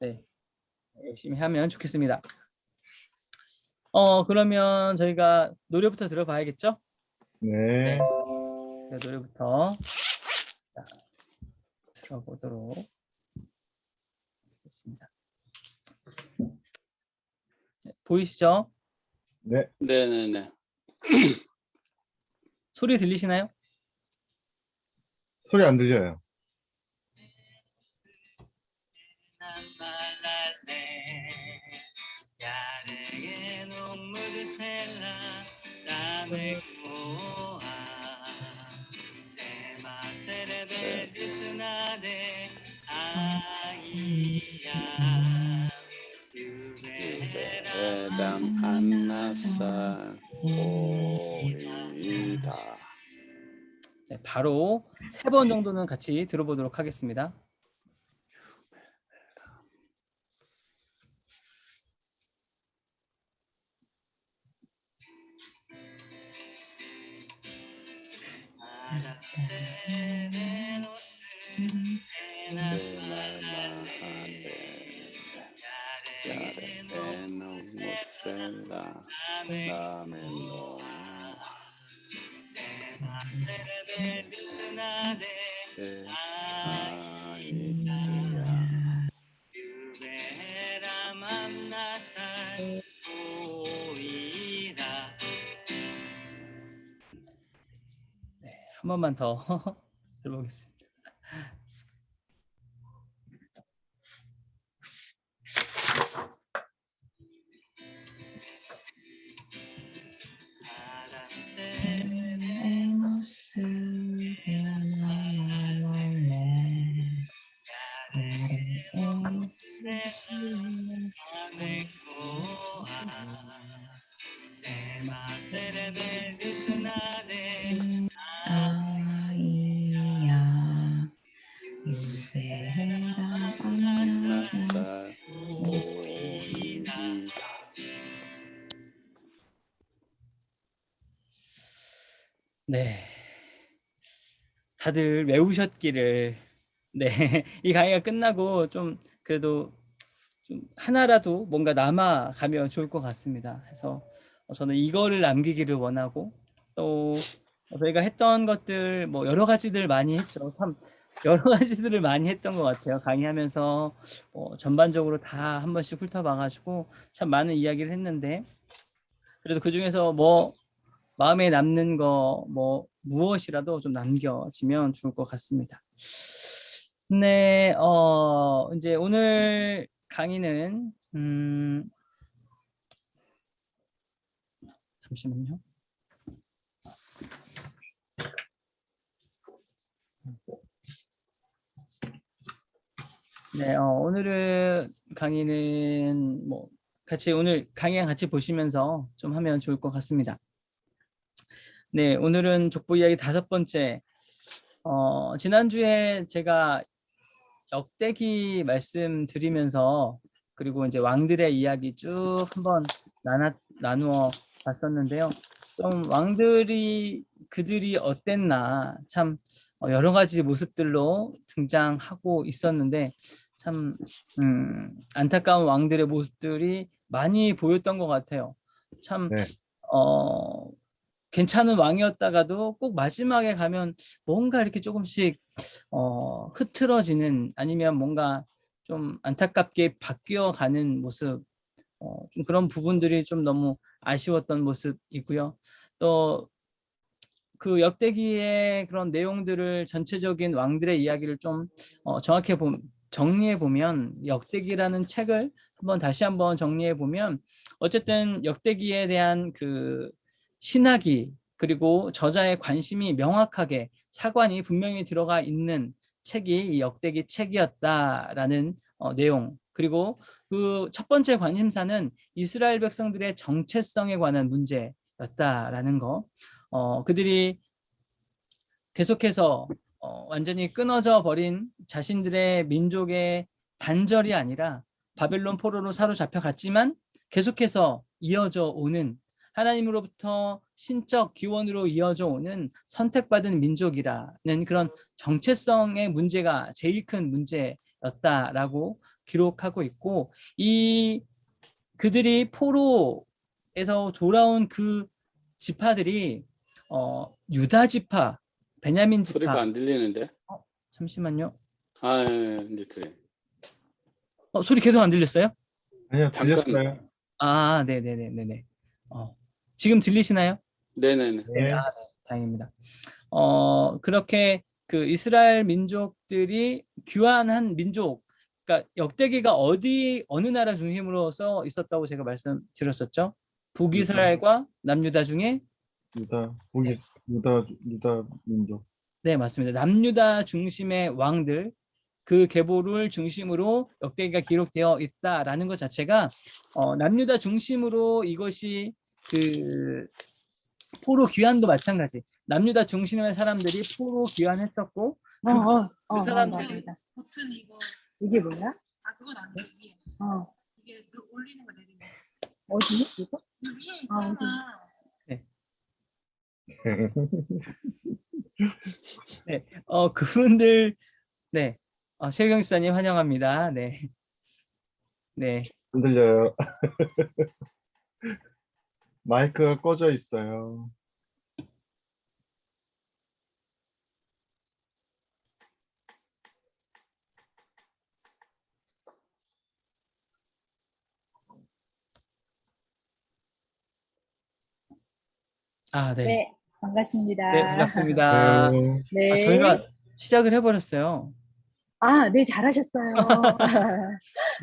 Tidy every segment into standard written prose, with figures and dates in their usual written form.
네, 열심히 하면 좋겠습니다. 그러면 저희가 노래부터 들어봐야겠죠? 네. 네, 노래부터 들어보도록 하겠습니다. 네, 보이시죠? 네. 네네네. 소리 들리시나요? 소리 안 들려요. 유배람 안나살 오이다. 네, 바로 3번 정도는 같이 들어보도록 하겠습니다. 네, 한 번만 더 들어보겠습니다. 네, 다들 외우셨기를. 네, 이 강의가 끝나고 좀 그래도 좀 하나라도 뭔가 남아가면 좋을 것 같습니다. 그래서 저는 이거를 남기기를 원하고, 또 저희가 했던 것들 뭐 여러 가지들 많이 했죠. 참 여러 가지들을 많이 했던 것 같아요. 강의하면서 전반적으로 다 한 번씩 훑어봐가지고 참 많은 이야기를 했는데, 그래도 그 중에서 뭐 마음에 남는 거 뭐 무엇이라도 좀 남겨지면 좋을 것 같습니다. 네, 이제 오늘 강의는 잠시만요. 네, 오늘은 강의는 뭐 같이 오늘 강의랑 같이 보시면서 좀 하면 좋을 것 같습니다. 네, 오늘은 족보 이야기 5번째. 지난주에 제가 역대기 말씀드리면서, 그리고 이제 왕들의 이야기 쭉 한번 나누어 봤었는데요. 좀 왕들이 그들이 어땠나, 참 여러 가지 모습들로 등장하고 있었는데, 참 안타까운 왕들의 모습들이 많이 보였던 것 같아요. 참 네. 괜찮은 왕이었다가도 꼭 마지막에 가면 뭔가 이렇게 조금씩 흐트러지는, 아니면 뭔가 좀 안타깝게 바뀌어가는 모습, 좀 그런 부분들이 좀 너무 아쉬웠던 모습이고요. 또 그 역대기의 그런 내용들을, 전체적인 왕들의 이야기를 좀 정확히 정리해 보면, 역대기라는 책을 다시 한번 정리해 보면, 어쨌든 역대기에 대한 그 신학이, 그리고 저자의 관심이 명확하게 사관이 분명히 들어가 있는 책이 이 역대기 책이었다라는 내용, 그리고 그 첫 번째 관심사는 이스라엘 백성들의 정체성에 관한 문제였다라는 거. 그들이 계속해서 완전히 끊어져 버린 자신들의 민족의 단절이 아니라 바벨론 포로로 사로잡혀 갔지만 계속해서 이어져 오는, 하나님으로부터 신적 기원으로 이어져 오는 선택받은 민족이라는 그런 정체성의 문제가 제일 큰 문제였다라고 기록하고 있고, 이 그들이 포로에서 돌아온 그 지파들이 유다 지파, 베냐민 소리가 지파. 안 들리는데? 잠시만요. 아, 이제 그래. 소리 계속 안 들렸어요? 아니요, 잠깐. 들렸어요. 아, 네네네네네. 지금 들리시나요? 네네네. 네, 네. 네, 다행입니다. 그렇게 그 이스라엘 민족들이 귀환한 민족, 그러니까 역대기가 어느 나라 중심으로 써 있었다고 제가 말씀드렸었죠? 북이스라엘과 남유다 중에. 유다, 네, 유다 민족. 네, 맞습니다. 남유다 중심의 왕들, 그 계보를 중심으로 역대기가 기록되어 있다라는 것 자체가 남유다 중심으로 이것이 그 포로 귀환도 마찬가지. 남유다 중심의 사람들이 포로 귀환했었고 그 사람들이 맞아. 버튼 이거 이게 뭐야? 그건 아니야 위에 이게 올리는 거 내리는 거 어디? 이거? 이 위에 아, 있잖아. 네, 그분들. 네, 최경 수사님 환영합니다. 네, 네, 안 들려요. 마이크가 꺼져 있어요. 네, 네, 반갑습니다. 네, 반갑습니다. 네. 네. 저희가 시작을 해버렸어요. 네, 잘하셨어요.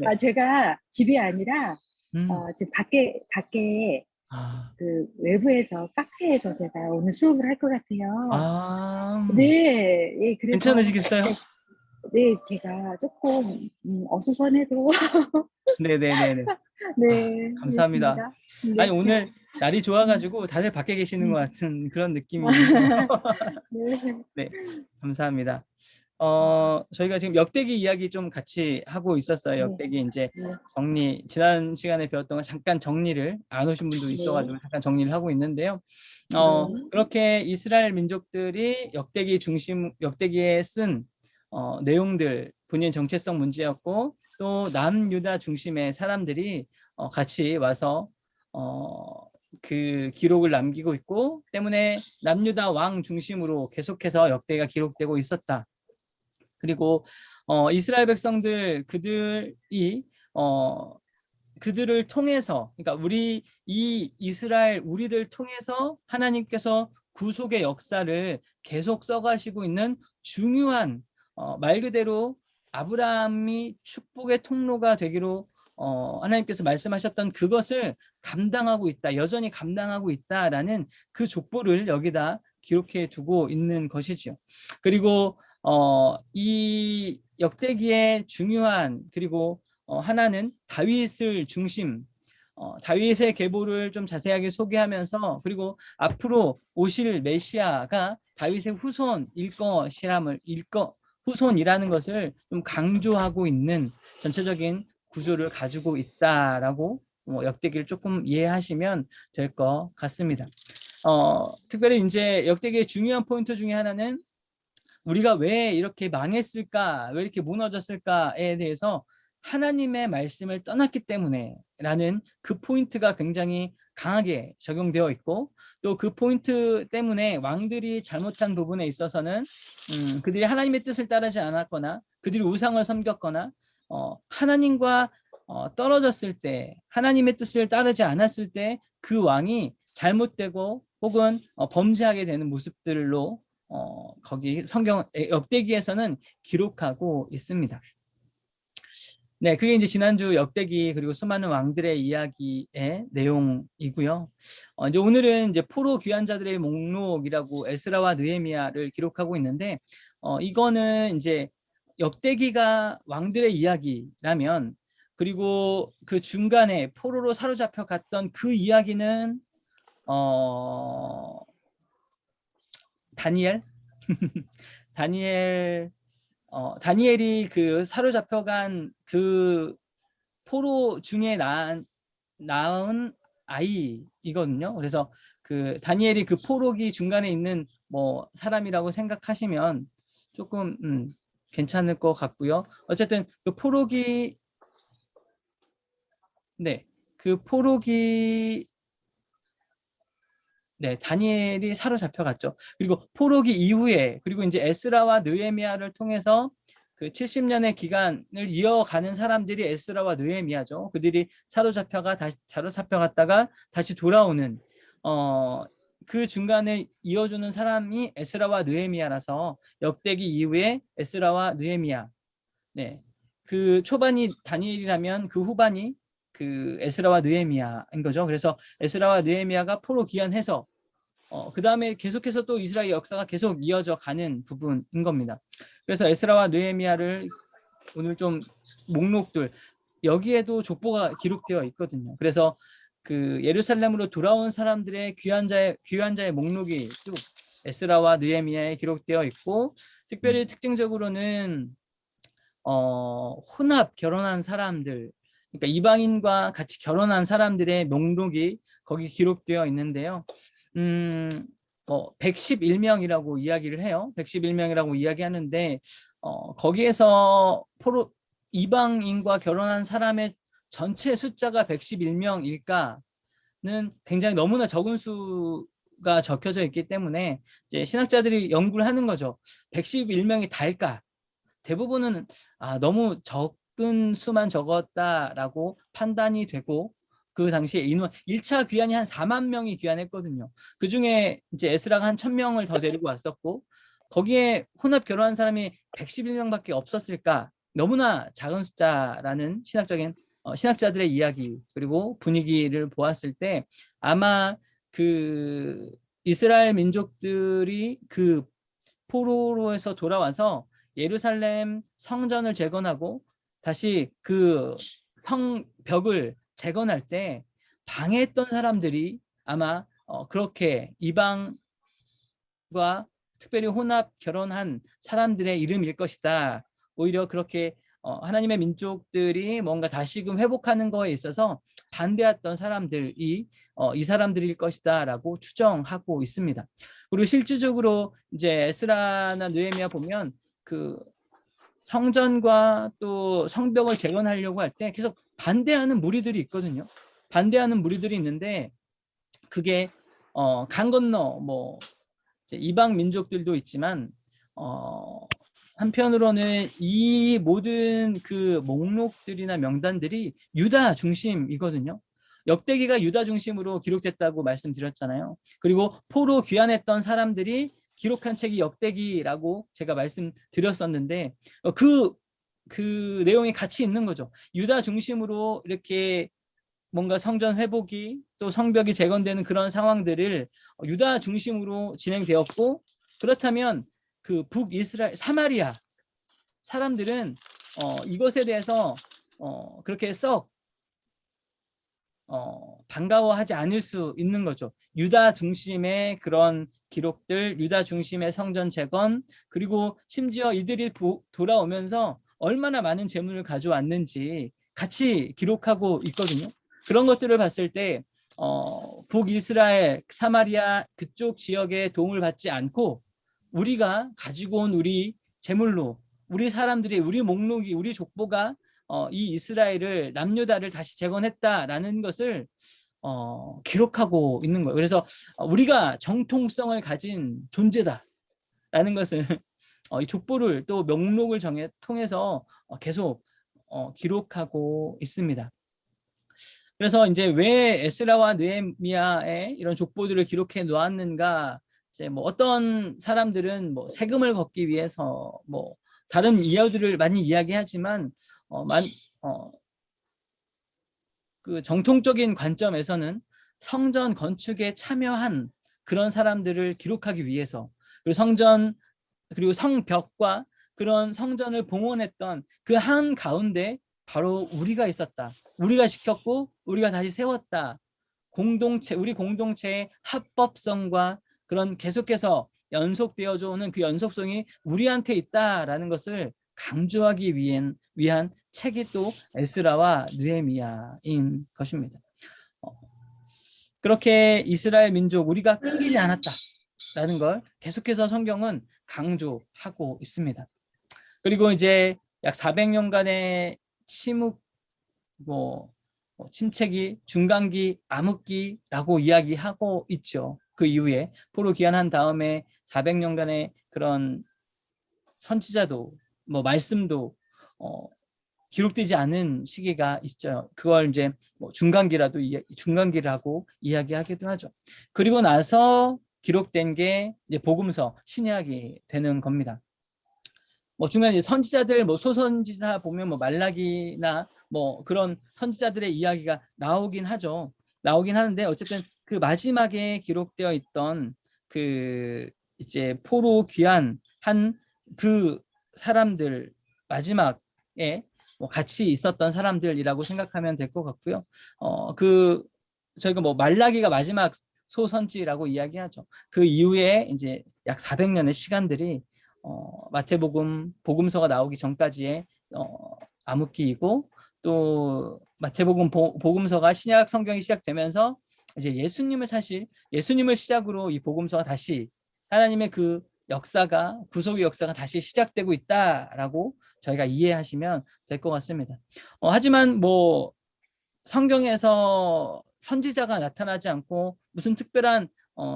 네. 제가 집이 아니라 음, 지금 밖에 아, 그 외부에서 카페에서 제가 오늘 수업을 할 것 같아요. 네, 예, 그래서 괜찮으시겠어요? 네, 제가 조금 어수선해도 네네네네. 네, 감사합니다. 그렇습니다. 네. 아니, 오늘 날이 좋아가지고 다들 밖에 계시는 것 같은 그런 느낌이. 네. 네, 감사합니다. 저희가 지금 역대기 이야기 좀 같이 하고 있었어요. 역대기 이제 네. 정리, 지난 시간에 배웠던 거 잠깐 정리를, 안 오신 분도 있어가지고 잠깐 정리를 하고 있는데요. 그렇게 이스라엘 민족들이 역대기에 쓴 내용들, 본인 정체성 문제였고, 또 남유다 중심의 사람들이 같이 와서 그 기록을 남기고 있고, 때문에 남유다 왕 중심으로 계속해서 역대가 기록되고 있었다. 그리고 이스라엘 백성들, 그들을 통해서, 그러니까 우리를 통해서 하나님께서 구속의 역사를 계속 써가시고 있는 중요한, 말 그대로 아브라함이 축복의 통로가 되기로 하나님께서 말씀하셨던 그것을 감당하고 있다, 여전히 감당하고 있다라는 그 족보를 여기다 기록해 두고 있는 것이죠. 그리고 이 역대기의 중요한, 그리고 하나는 다윗을 중심, 다윗의 계보를 좀 자세하게 소개하면서, 그리고 앞으로 오실 메시아가 다윗의 후손이라는 것을 좀 강조하고 있는 전체적인 구조를 가지고 있다라고 역대기를 조금 이해하시면 될 것 같습니다. 특별히 이제 역대기의 중요한 포인트 중에 하나는 우리가 왜 이렇게 망했을까, 왜 이렇게 무너졌을까에 대해서 하나님의 말씀을 떠났기 때문에 라는 그 포인트가 굉장히 강하게 적용되어 있고, 또 그 포인트 때문에 왕들이 잘못한 부분에 있어서는 그들이 하나님의 뜻을 따르지 않았거나 그들이 우상을 섬겼거나 하나님과 떨어졌을 때, 하나님의 뜻을 따르지 않았을 때 그 왕이 잘못되고 혹은 범죄하게 되는 모습들로 거기 역대기에서는 기록하고 있습니다. 네, 그게 이제 지난주 역대기 그리고 수많은 왕들의 이야기의 내용이고요. 이제 오늘은 이제 포로 귀환자들의 목록이라고 에스라와 느헤미야를 기록하고 있는데, 이거는 이제 역대기가 왕들의 이야기라면, 그리고 그 중간에 포로로 사로잡혀 갔던 그 이야기는 다니엘 다니엘이 그 사로잡혀간 그 포로 중에 낳은 아이이거든요. 그래서 그 다니엘이 그 포로기 중간에 있는 뭐 사람이라고 생각하시면 조금 괜찮을 것 같고요. 어쨌든 그 포로기 네, 그 포로기 네, 다니엘이 사로잡혀갔죠. 그리고 포로기 이후에 그리고 이제 에스라와 느헤미야를 통해서 그 70년의 기간을 이어가는 사람들이 에스라와 느헤미야죠. 그들이 사로잡혀갔다가 다시 돌아오는 그 중간에 이어주는 사람이 에스라와 느헤미야라서 역대기 이후에 에스라와 느헤미야. 네. 그 초반이 다니엘이라면 그 후반이 그 에스라와 느헤미야인 거죠. 그래서 에스라와 느헤미야가 포로 귀환해서 그 다음에 계속해서 또 이스라엘 역사가 계속 이어져 가는 부분인 겁니다. 그래서 에스라와 느헤미야를 오늘 좀 목록들 여기에도 족보가 기록되어 있거든요. 그래서 그 예루살렘으로 돌아온 사람들의 귀환자의 목록이 쭉 에스라와 느헤미야에 기록되어 있고 특별히 특징적으로는 혼합 결혼한 사람들, 그러니까 이방인과 같이 결혼한 사람들의 목록이 거기 기록되어 있는데요. 111명이라고 이야기를 해요. 111명이라고 이야기하는데 거기에서 이방인과 결혼한 사람의 전체 숫자가 111명일까는 굉장히 너무나 적은 수가 적혀져 있기 때문에 이제 신학자들이 연구를 하는 거죠. 111명이 다일까? 대부분은 너무 적은 수만 적었다라고 판단이 되고 그 당시에 인원 1차 귀환이 한 4만 명이 귀환했거든요. 그 중에 이제 에스라가 한 1000명을 더 데리고 왔었고 거기에 혼합 결혼한 사람이 111명밖에 없었을까? 너무나 작은 숫자라는 신학자들의 이야기 그리고 분위기를 보았을 때 아마 그 이스라엘 민족들이 그 포로로에서 돌아와서 예루살렘 성전을 재건하고 다시 그 성벽을 재건할 때 방해했던 사람들이 아마 그렇게 이방과 특별히 혼합 결혼한 사람들의 이름일 것이다. 오히려 그렇게 하나님의 민족들이 뭔가 다시금 회복하는 거에 있어서 반대했던 사람들이 이 사람들일 것이다 라고 추정하고 있습니다. 그리고 실질적으로 이제 에스라나 느헤미야 보면 그 성전과 또 성벽을 재건하려고 할 때 계속 반대하는 무리들이 있거든요. 반대하는 무리들이 있는데 그게 강 건너 뭐 이방 민족들도 있지만 한편으로는 이 모든 그 목록들이나 명단들이 유다 중심이거든요. 역대기가 유다 중심으로 기록됐다고 말씀드렸잖아요. 그리고 포로 귀환했던 사람들이 기록한 책이 역대기라고 제가 말씀드렸었는데 그 내용이 같이 있는 거죠. 유다 중심으로 이렇게 뭔가 성전 회복이 또 성벽이 재건되는 그런 상황들을 유다 중심으로 진행되었고 그렇다면 그 북이스라엘 사마리아 사람들은 이것에 대해서 그렇게 썩 반가워하지 않을 수 있는 거죠. 유다 중심의 그런 기록들, 유다 중심의 성전 재건, 그리고 심지어 이들이 돌아오면서 얼마나 많은 재물을 가져왔는지 같이 기록하고 있거든요. 그런 것들을 봤을 때 북이스라엘, 사마리아 그쪽 지역의 도움을 받지 않고 우리가 가지고 온 우리 재물로 우리 사람들이 우리 목록이 우리 족보가 이 이스라엘을 남유다를 다시 재건했다라는 것을 기록하고 있는 거예요. 그래서 우리가 정통성을 가진 존재다라는 것을 이 족보를 또 명록을 통해서 계속 기록하고 있습니다. 그래서 이제 왜 에스라와 느헤미야의 이런 족보들을 기록해 놓았는가? 이제 뭐 어떤 사람들은 뭐 세금을 걷기 위해서 뭐 다른 이유들을 많이 이야기하지만 그 정통적인 관점에서는 성전 건축에 참여한 그런 사람들을 기록하기 위해서 그리고 성전 그리고 성벽과 그런 성전을 봉헌했던 그 한 가운데 바로 우리가 있었다. 우리가 지켰고 우리가 다시 세웠다. 우리 공동체의 합법성과 그런 계속해서 연속되어져 오는 그 연속성이 우리한테 있다라는 것을 강조하기 위한 책이 또 에스라와 느헤미야인 것입니다. 그렇게 이스라엘 민족 우리가 끊기지 않았다라는 걸 계속해서 성경은 강조하고 있습니다. 그리고 이제 약 400년간의 침묵 침체기, 중간기, 암흑기라고 이야기하고 있죠. 그 이후에 포로 귀환한 다음에 400년간의 그런 선지자도 말씀도 기록되지 않은 시기가 있죠. 그걸 이제 중간기라고 이야기하기도 하죠. 그리고 나서 기록된 게 이제 복음서, 신약이 되는 겁니다. 중간에 선지자들, 소선지자 보면 말라기나 그런 선지자들의 이야기가 나오긴 하죠. 나오긴 하는데 어쨌든 그 마지막에 기록되어 있던 그 이제 포로 귀환한 그 사람들, 마지막에 같이 있었던 사람들이라고 생각하면 될 것 같고요. 저희가 말라기가 마지막 소선지라고 이야기하죠. 그 이후에 이제 약 400년의 시간들이 마태복음 복음서가 나오기 전까지의 암흑기이고, 또 마태복음 복음서가 신약 성경이 시작되면서 이제 예수님을 시작으로 이 복음서가 다시 하나님의 그 역사가, 구속의 역사가 다시 시작되고 있다라고 저희가 이해하시면 될 것 같습니다. 하지만 성경에서 선지자가 나타나지 않고 무슨 특별한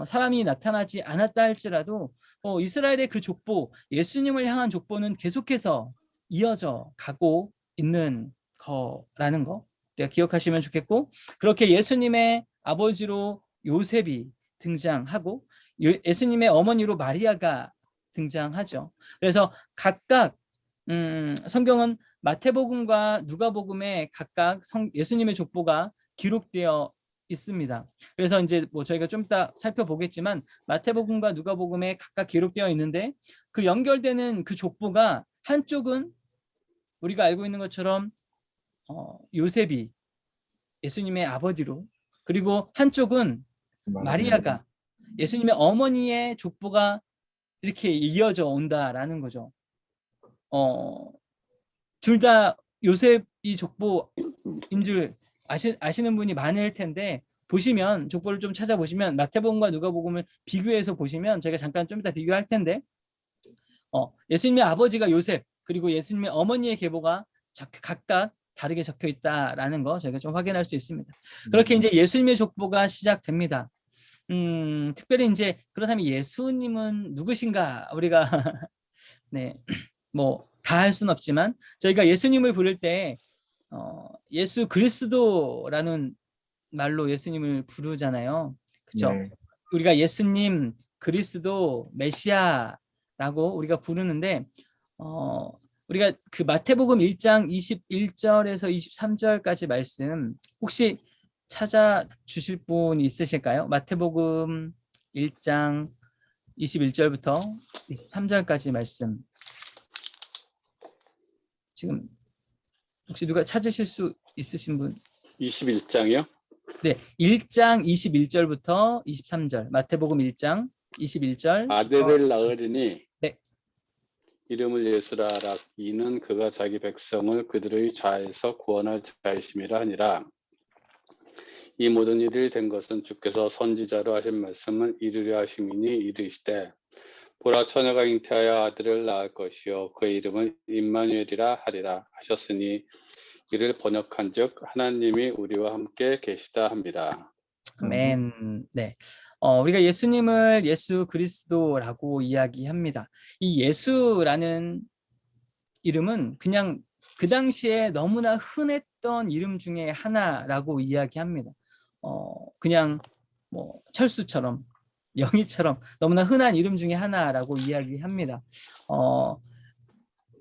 사람이 나타나지 않았다 할지라도 이스라엘의 그 족보, 예수님을 향한 족보는 계속해서 이어져 가고 있는 거라는 거 우리가 기억하시면 좋겠고, 그렇게 예수님의 아버지로 요셉이 등장하고 예수님의 어머니로 마리아가 등장하죠. 그래서 각각 성경은 마태복음과 누가복음에 각각 예수님의 족보가 기록되어 있습니다. 그래서 이제 저희가 좀 이따 살펴보겠지만 마태복음과 누가복음에 각각 기록되어 있는데, 그 연결되는 그 족보가 한쪽은 우리가 알고 있는 것처럼 요셉이 예수님의 아버지로, 그리고 한쪽은 마리아가 예수님의 어머니의 족보가 이렇게 이어져 온다라는 거죠. 둘 다 요셉이 족보인 줄 아시는 분이 많을 텐데, 보시면 족보를 좀 찾아보시면 마태복음과 누가복음을 비교해서 보시면, 저희가 잠깐 좀 이따 비교할 텐데 예수님의 아버지가 요셉, 그리고 예수님의 어머니의 계보가 각각 다르게 적혀 있다라는 거 저희가 좀 확인할 수 있습니다. 그렇게 이제 예수님의 족보가 시작됩니다. 특별히 이제 그렇다면 예수님은 누구신가, 우리가 네, 다 할 수는 없지만 저희가 예수님을 부를 때 예수 그리스도라는 말로 예수님을 부르잖아요. 그렇죠? 네. 우리가 예수님, 그리스도, 메시아라고 우리가 부르는데 우리가 그 마태복음 1장 21절에서 23절까지 말씀 혹시 찾아주실 분이 있으실까요? 마태복음 1장 21절부터 23절까지 말씀. 지금 혹시 누가 찾으실 수 있으신 분? 21장이요? 네, 1장 21절부터 23절. 마태복음 1장 21절. 아들을 낳으리니 네. 이름을 예수라 하라. 이는 그가 자기 백성을 그들의 자에서 구원할 자이심이라 하니라. 이 모든 일이 된 것은 주께서 선지자로 하신 말씀을 이루려 하심이니 이르시되 보라 처녀가 잉태하여 아들을 낳을 것이요 그의 이름을 임마누엘이라 하리라 하셨으니 이를 번역한즉 하나님이 우리와 함께 계시다 합니다. 아멘. 네. 우리가 예수님을 예수 그리스도라고 이야기합니다. 이 예수라는 이름은 그냥 그 당시에 너무나 흔했던 이름 중에 하나라고 이야기합니다. 그냥 철수처럼, 영희처럼 너무나 흔한 이름 중에 하나라고 이야기합니다.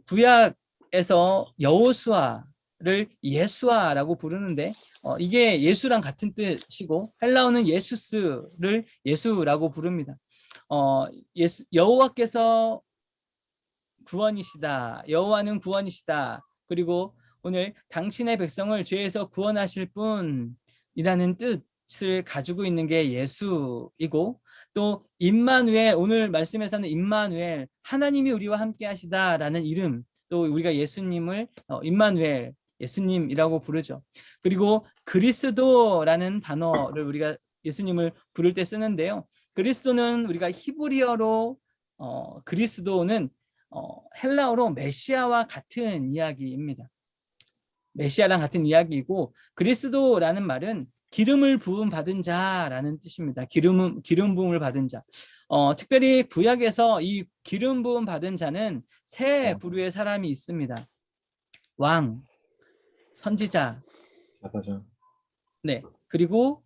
구약에서 여호수아를 예수아라고 부르는데 이게 예수랑 같은 뜻이고, 헬라어는 예수스를 예수라고 부릅니다. 여호와께서 구원이시다, 여호와는 구원이시다, 그리고 오늘 당신의 백성을 죄에서 구원하실 분이라는 뜻을 가지고 있는 게 예수이고, 또 임마누엘, 오늘 말씀에서는 임마누엘, 하나님이 우리와 함께 하시다라는 이름, 또 우리가 예수님을 임마누엘, 예수님이라고 부르죠. 그리고 그리스도라는 단어를 우리가 예수님을 부를 때 쓰는데요, 그리스도는 우리가 히브리어로 그리스도는 헬라어로 메시아와 같은 이야기입니다. 메시아랑 같은 이야기이고, 그리스도라는 말은 기름을 부음 받은 자라는 뜻입니다. 기름 부음을 받은 자. 특별히 구약에서 이 기름 부음 받은 자는 세 부류의 사람이 있습니다. 왕, 선지자, 제사장, 네, 그리고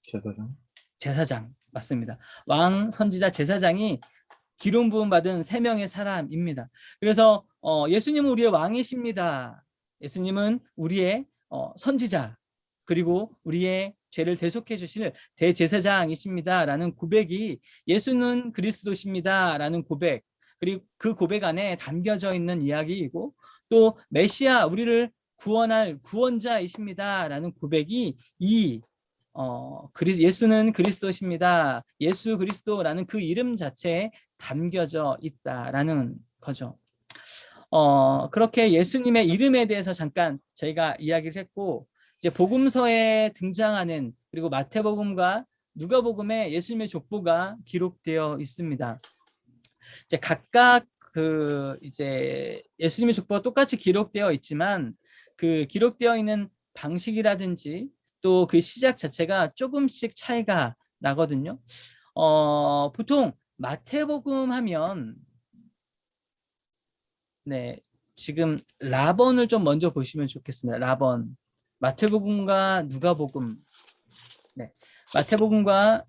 제사장. 제사장. 맞습니다. 왕, 선지자, 제사장이 기름 부음 받은 세 명의 사람입니다. 그래서 예수님은 우리의 왕이십니다. 예수님은 우리의 선지자, 그리고 우리의 죄를 대속해 주실 대제사장이십니다라는 고백이, 예수는 그리스도십니다라는 고백, 그리고 그 고백 안에 담겨져 있는 이야기이고, 또 메시아, 우리를 구원할 구원자이십니다라는 고백이 예수는 그리스도십니다. 예수 그리스도라는 그 이름 자체에 담겨져 있다라는 거죠. 그렇게 예수님의 이름에 대해서 잠깐 저희가 이야기를 했고, 이제 복음서에 등장하는, 그리고 마태복음과 누가복음에 예수님의 족보가 기록되어 있습니다. 이제 각각 이제 예수님의 족보가 똑같이 기록되어 있지만 그 기록되어 있는 방식이라든지 또 그 시작 자체가 조금씩 차이가 나거든요. 보통 마태복음 하면, 네, 지금 라번을 좀 먼저 보시면 좋겠습니다. 라번. 마태복음과 누가복음. 네, 마태복음과,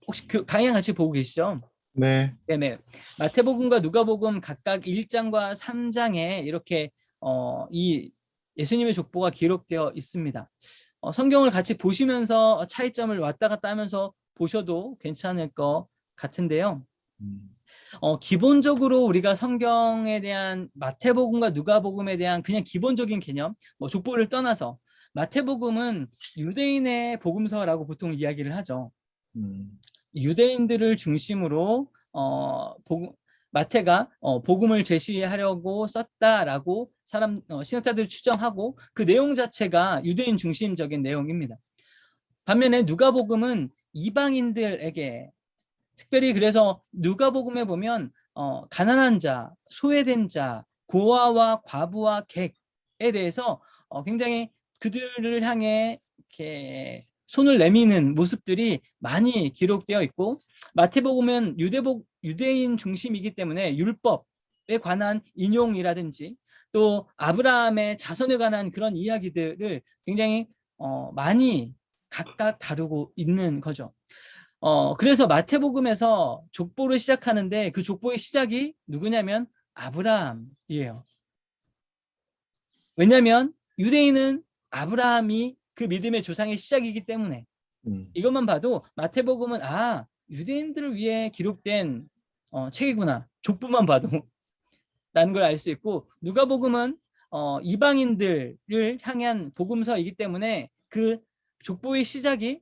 혹시 강의 같이 보고 계시죠? 네. 네네. 마태복음과 누가복음 각각 1장과 3장에 이렇게 이 예수님의 족보가 기록되어 있습니다. 성경을 같이 보시면서 차이점을 왔다 갔다 하면서 보셔도 괜찮을 것 같은데요. 기본적으로 우리가 성경에 대한, 마태복음과 누가복음에 대한 그냥 기본적인 개념, 뭐 족보를 떠나서, 마태복음은 유대인의 복음서라고 보통 이야기를 하죠. 유대인들을 중심으로 마태가 복음을 제시하려고 썼다라고 신학자들이 추정하고, 그 내용 자체가 유대인 중심적인 내용입니다. 반면에 누가복음은 이방인들에게, 특별히 그래서 누가복음에 보면 가난한 자, 소외된 자, 고아와 과부와 객에 대해서 굉장히 그들을 향해 이렇게 손을 내미는 모습들이 많이 기록되어 있고, 마태복음은 유대인 중심이기 때문에 율법에 관한 인용이라든지 또 아브라함의 자손에 관한 그런 이야기들을 굉장히 많이 각각 다루고 있는 거죠. 그래서 마태복음에서 족보를 시작하는데 그 족보의 시작이 누구냐면 아브라함이에요. 왜냐하면 유대인은 아브라함이 그 믿음의 조상의 시작이기 때문에. 이것만 봐도 마태복음은 유대인들을 위해 기록된 책이구나, 족보만 봐도 라는 걸 알 수 있고, 누가복음은 이방인들을 향한 복음서이기 때문에 그 족보의 시작이,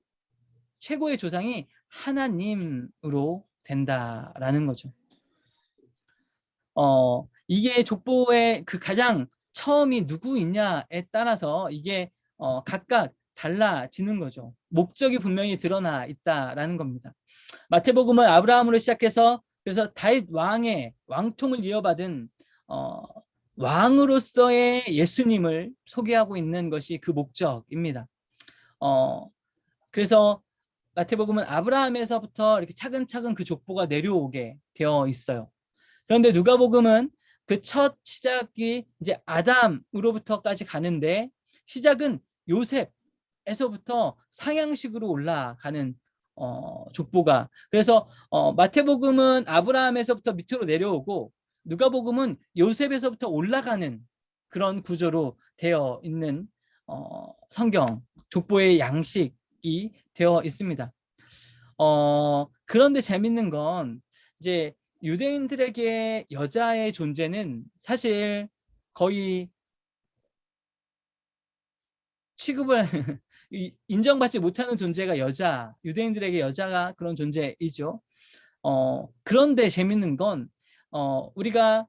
최고의 조상이 하나님으로 된다라는 거죠. 이게 족보의 그 가장 처음이 누구이냐에 따라서 이게 각각 달라지는 거죠. 목적이 분명히 드러나 있다라는 겁니다. 마태복음은 아브라함으로 시작해서, 그래서 다윗 왕의 왕통을 이어받은 왕으로서의 예수님을 소개하고 있는 것이 그 목적입니다. 그래서 마태복음은 아브라함에서부터 이렇게 차근차근 그 족보가 내려오게 되어 있어요. 그런데 누가복음은 그 첫 시작이 이제 아담으로부터까지 가는데, 시작은 요셉에서부터 상향식으로 올라가는 족보가. 그래서 마태복음은 아브라함에서부터 밑으로 내려오고, 누가복음은 요셉에서부터 올라가는 그런 구조로 되어 있는 성경 족보의 양식이 되어 있습니다. 그런데 재밌는 건, 이제 유대인들에게 여자의 존재는 사실 거의 취급을 인정받지 못하는 존재가 유대인들에게 여자가 그런 존재이죠. 그런데 재밌는 건 우리가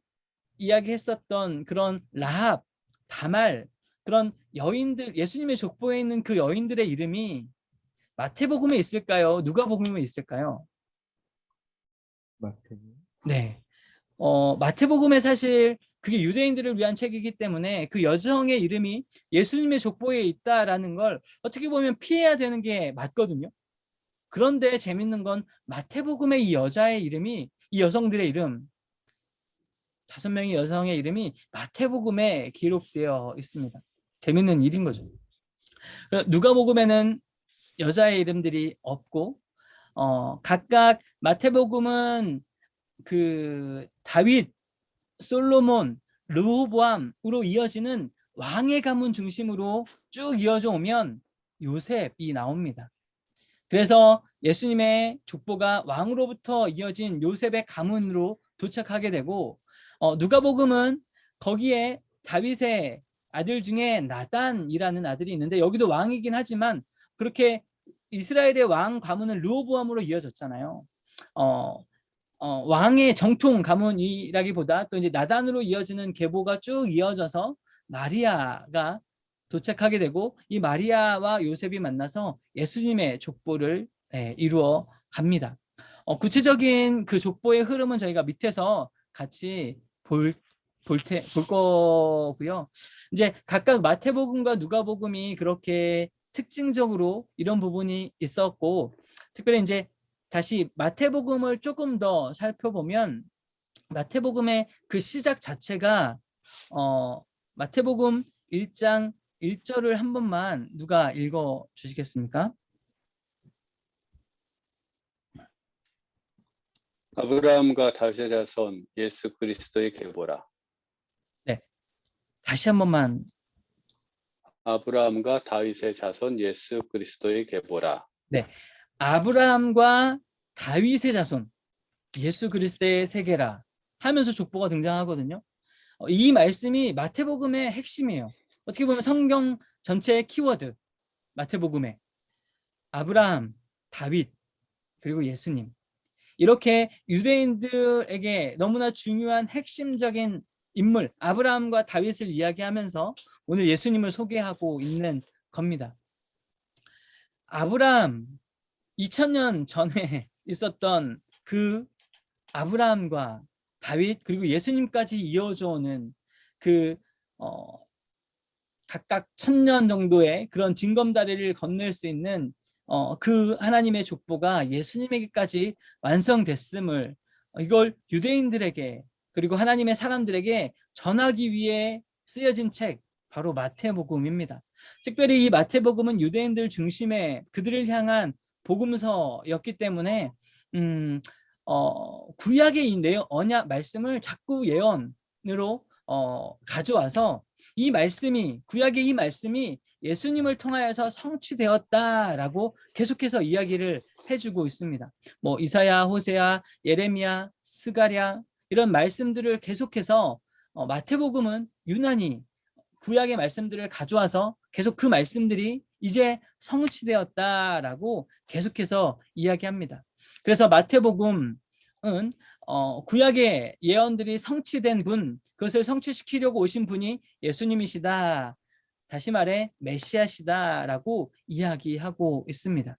이야기했었던 그런 라합, 다말, 그런 여인들, 예수님의 족보에 있는 그 여인들의 이름이 마태복음에 있을까요? 누가복음에 있을까요? 마태복음. 네. 마태복음에 사실 그게 유대인들을 위한 책이기 때문에 그 여성의 이름이 예수님의 족보에 있다라는 걸 어떻게 보면 피해야 되는 게 맞거든요. 그런데 재밌는 건 마태복음의 이 여자의 이름이, 이 여성들의 이름, 5명의 여성의 이름이 마태복음에 기록되어 있습니다. 재밌는 일인 거죠. 누가복음에는 여자의 이름들이 없고, 각각 마태복음은 그 다윗, 솔로몬, 르호보암으로 이어지는 왕의 가문 중심으로 쭉 이어져 오면 요셉이 나옵니다. 그래서 예수님의 족보가 왕으로부터 이어진 요셉의 가문으로 도착하게 되고, 누가복음은 거기에 다윗의 아들 중에 나단이라는 아들이 있는데, 여기도 왕이긴 하지만 그렇게 이스라엘의 왕 가문은 르호보암으로 이어졌잖아요. 왕의 정통 가문이라기보다 또 이제 나단으로 이어지는 계보가 쭉 이어져서 마리아가 도착하게 되고, 이 마리아와 요셉이 만나서 예수님의 족보를 이루어 갑니다. 구체적인 그 족보의 흐름은 저희가 밑에서 같이 볼 거고요. 이제 각각 마태복음과 누가복음이 그렇게 특징적으로 이런 부분이 있었고, 특별히 이제 다시 마태복음을 조금 더 살펴보면 마태복음의 그 시작 자체가 마태복음 1장 1절을 한 번만 누가 읽어 주시겠습니까? 아브라함과 다윗의 자손 예수 그리스도의 계보라. 네, 다시 한 번만. 아브라함과 다윗의 자손 예수 그리스도의 계보라. 네, 아브라함과 다윗의 자손 예수 그리스도의 세계라 하면서 족보가 등장하거든요. 이 말씀이 마태복음의 핵심이에요. 어떻게 보면 성경 전체의 키워드, 마태복음에 아브라함, 다윗, 그리고 예수님, 이렇게 유대인들에게 너무나 중요한 핵심적인 인물 아브라함과 다윗을 이야기하면서 오늘 예수님을 소개하고 있는 겁니다. 아브라함, 2000년 전에 있었던 그 아브라함과 다윗 그리고 예수님까지 이어져 오는 그 각각 1000년 정도의 그런 징검다리를 건널 수 있는 그 하나님의 족보가 예수님에게까지 완성됐음을, 이걸 유대인들에게 그리고 하나님의 사람들에게 전하기 위해 쓰여진 책, 바로 마태복음입니다. 특별히 이 마태복음은 유대인들 중심의 그들을 향한 복음서였기 때문에 구약의 이 언약 말씀을 자꾸 예언으로 가져와서 이 말씀이, 구약의 이 말씀이 예수님을 통하여서 성취되었다라고 계속해서 이야기를 해주고 있습니다. 뭐 이사야, 호세야, 예레미야, 스가랴 이런 말씀들을 계속해서 마태복음은 유난히 구약의 말씀들을 가져와서 계속 그 말씀들이 이제 성취되었다라고 계속해서 이야기합니다. 그래서 마태복음은 구약의 예언들이 성취된 분, 그것을 성취시키려고 오신 분이 예수님이시다, 다시 말해 메시아시다라고 이야기하고 있습니다.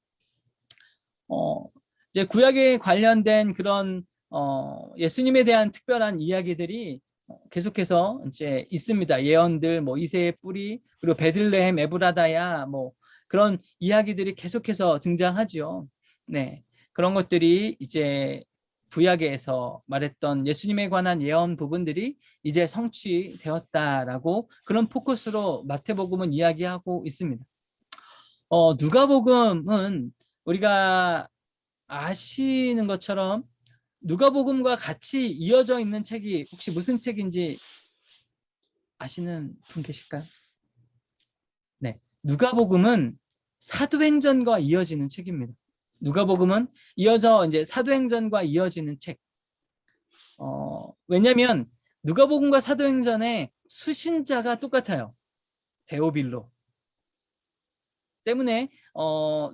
이제 구약에 관련된 그런 예수님에 대한 특별한 이야기들이 계속해서 이제 있습니다. 예언들, 뭐 이새의 뿌리, 그리고 베들레헴 에브라다야, 뭐 그런 이야기들이 계속해서 등장하죠. 네, 그런 것들이 이제 구약에서 말했던 예수님에 관한 예언 부분들이 이제 성취되었다라고 그런 포커스로 마태복음은 이야기하고 있습니다. 누가복음은 우리가 아시는 것처럼 누가복음과 같이 이어져 있는 책이 혹시 무슨 책인지 아시는 분 계실까요? 네, 누가복음은 사도행전과 이어지는 책입니다. 누가복음은 이어져 이제 사도행전과 이어지는 책. 왜냐하면 누가복음과 사도행전의 수신자가 똑같아요. 데오빌로. 때문에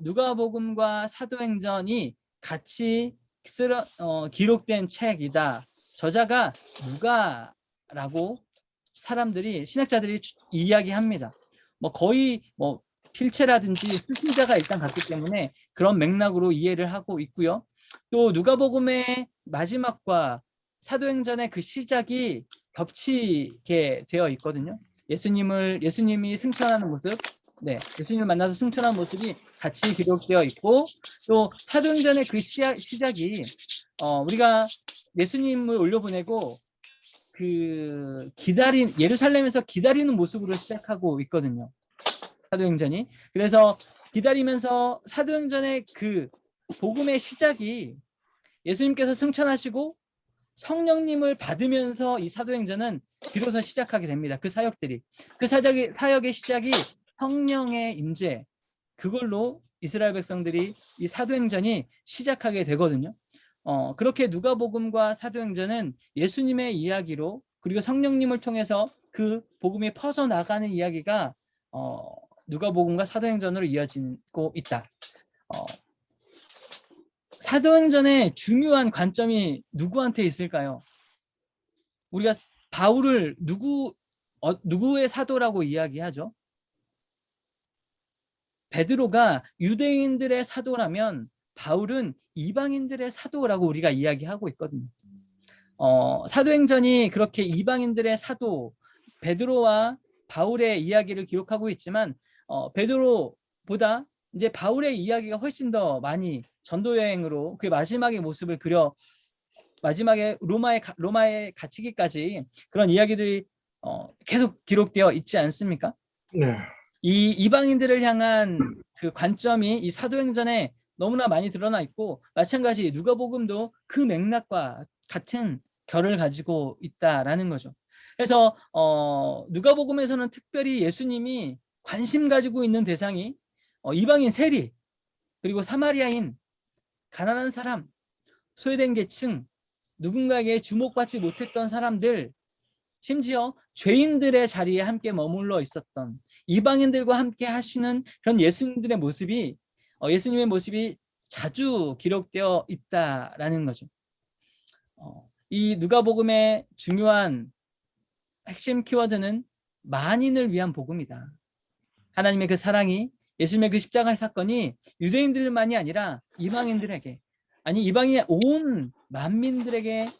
누가복음과 사도행전이 같이 기록된 책이다. 저자가 누가라고 사람들이, 신학자들이 이야기합니다. 뭐 거의 뭐 필체라든지 수신자가 일단 같기 때문에 그런 맥락으로 이해를 하고 있고요. 또 누가복음의 마지막과 사도행전의 그 시작이 겹치게 되어 있거든요. 예수님이 승천하는 모습, 네, 예수님을 만나서 승천한 모습이 같이 기록되어 있고, 또 사도행전의 그 시작이 우리가 예수님을 올려보내고 그 예루살렘에서 기다리는 모습으로 시작하고 있거든요. 사도행전이. 그래서 기다리면서 사도행전의 그 복음의 시작이 예수님께서 승천하시고 성령님을 받으면서 이 사도행전은 비로소 시작하게 됩니다. 그 사역들이. 그 사역의 시작이 성령의 임재, 그걸로 이스라엘 백성들이 이 사도행전이 시작하게 되거든요. 그렇게 누가복음과 사도행전은 예수님의 이야기로, 그리고 성령님을 통해서 그 복음이 퍼져나가는 이야기가 누가복음과 사도행전으로 이어지고 있다. 사도행전의 중요한 관점이 누구한테 있을까요? 우리가 바울을 누구의 사도라고 이야기하죠? 베드로가 유대인들의 사도라면 바울은 이방인들의 사도라고 우리가 이야기하고 있거든요. 사도행전이 그렇게 이방인들의 사도 베드로와 바울의 이야기를 기록하고 있지만 베드로보다 이제 바울의 이야기가 훨씬 더 많이 전도 여행으로 그 마지막의 모습을 마지막에 로마에 갇히기까지 그런 이야기들이 계속 기록되어 있지 않습니까? 네. 이 이방인들을 향한 그 관점이 이 사도행전에 너무나 많이 드러나 있고, 마찬가지 누가복음도 그 맥락과 같은 결을 가지고 있다라는 거죠. 그래서 누가복음에서는 특별히 예수님이 관심 가지고 있는 대상이 이방인 세리, 그리고 사마리아인, 가난한 사람, 소외된 계층, 누군가에게 주목받지 못했던 사람들, 심지어 죄인들의 자리에 함께 머물러 있었던 이방인들과 함께 하시는 그런 예수님의 모습이 자주 기록되어 있다라는 거죠. 이 누가복음의 중요한 핵심 키워드는 만인을 위한 복음이다. 하나님의 그 사랑이, 예수님의 그 십자가의 사건이 유대인들만이 아니라 이방인들에게, 아니 이방인의 온 만민들에게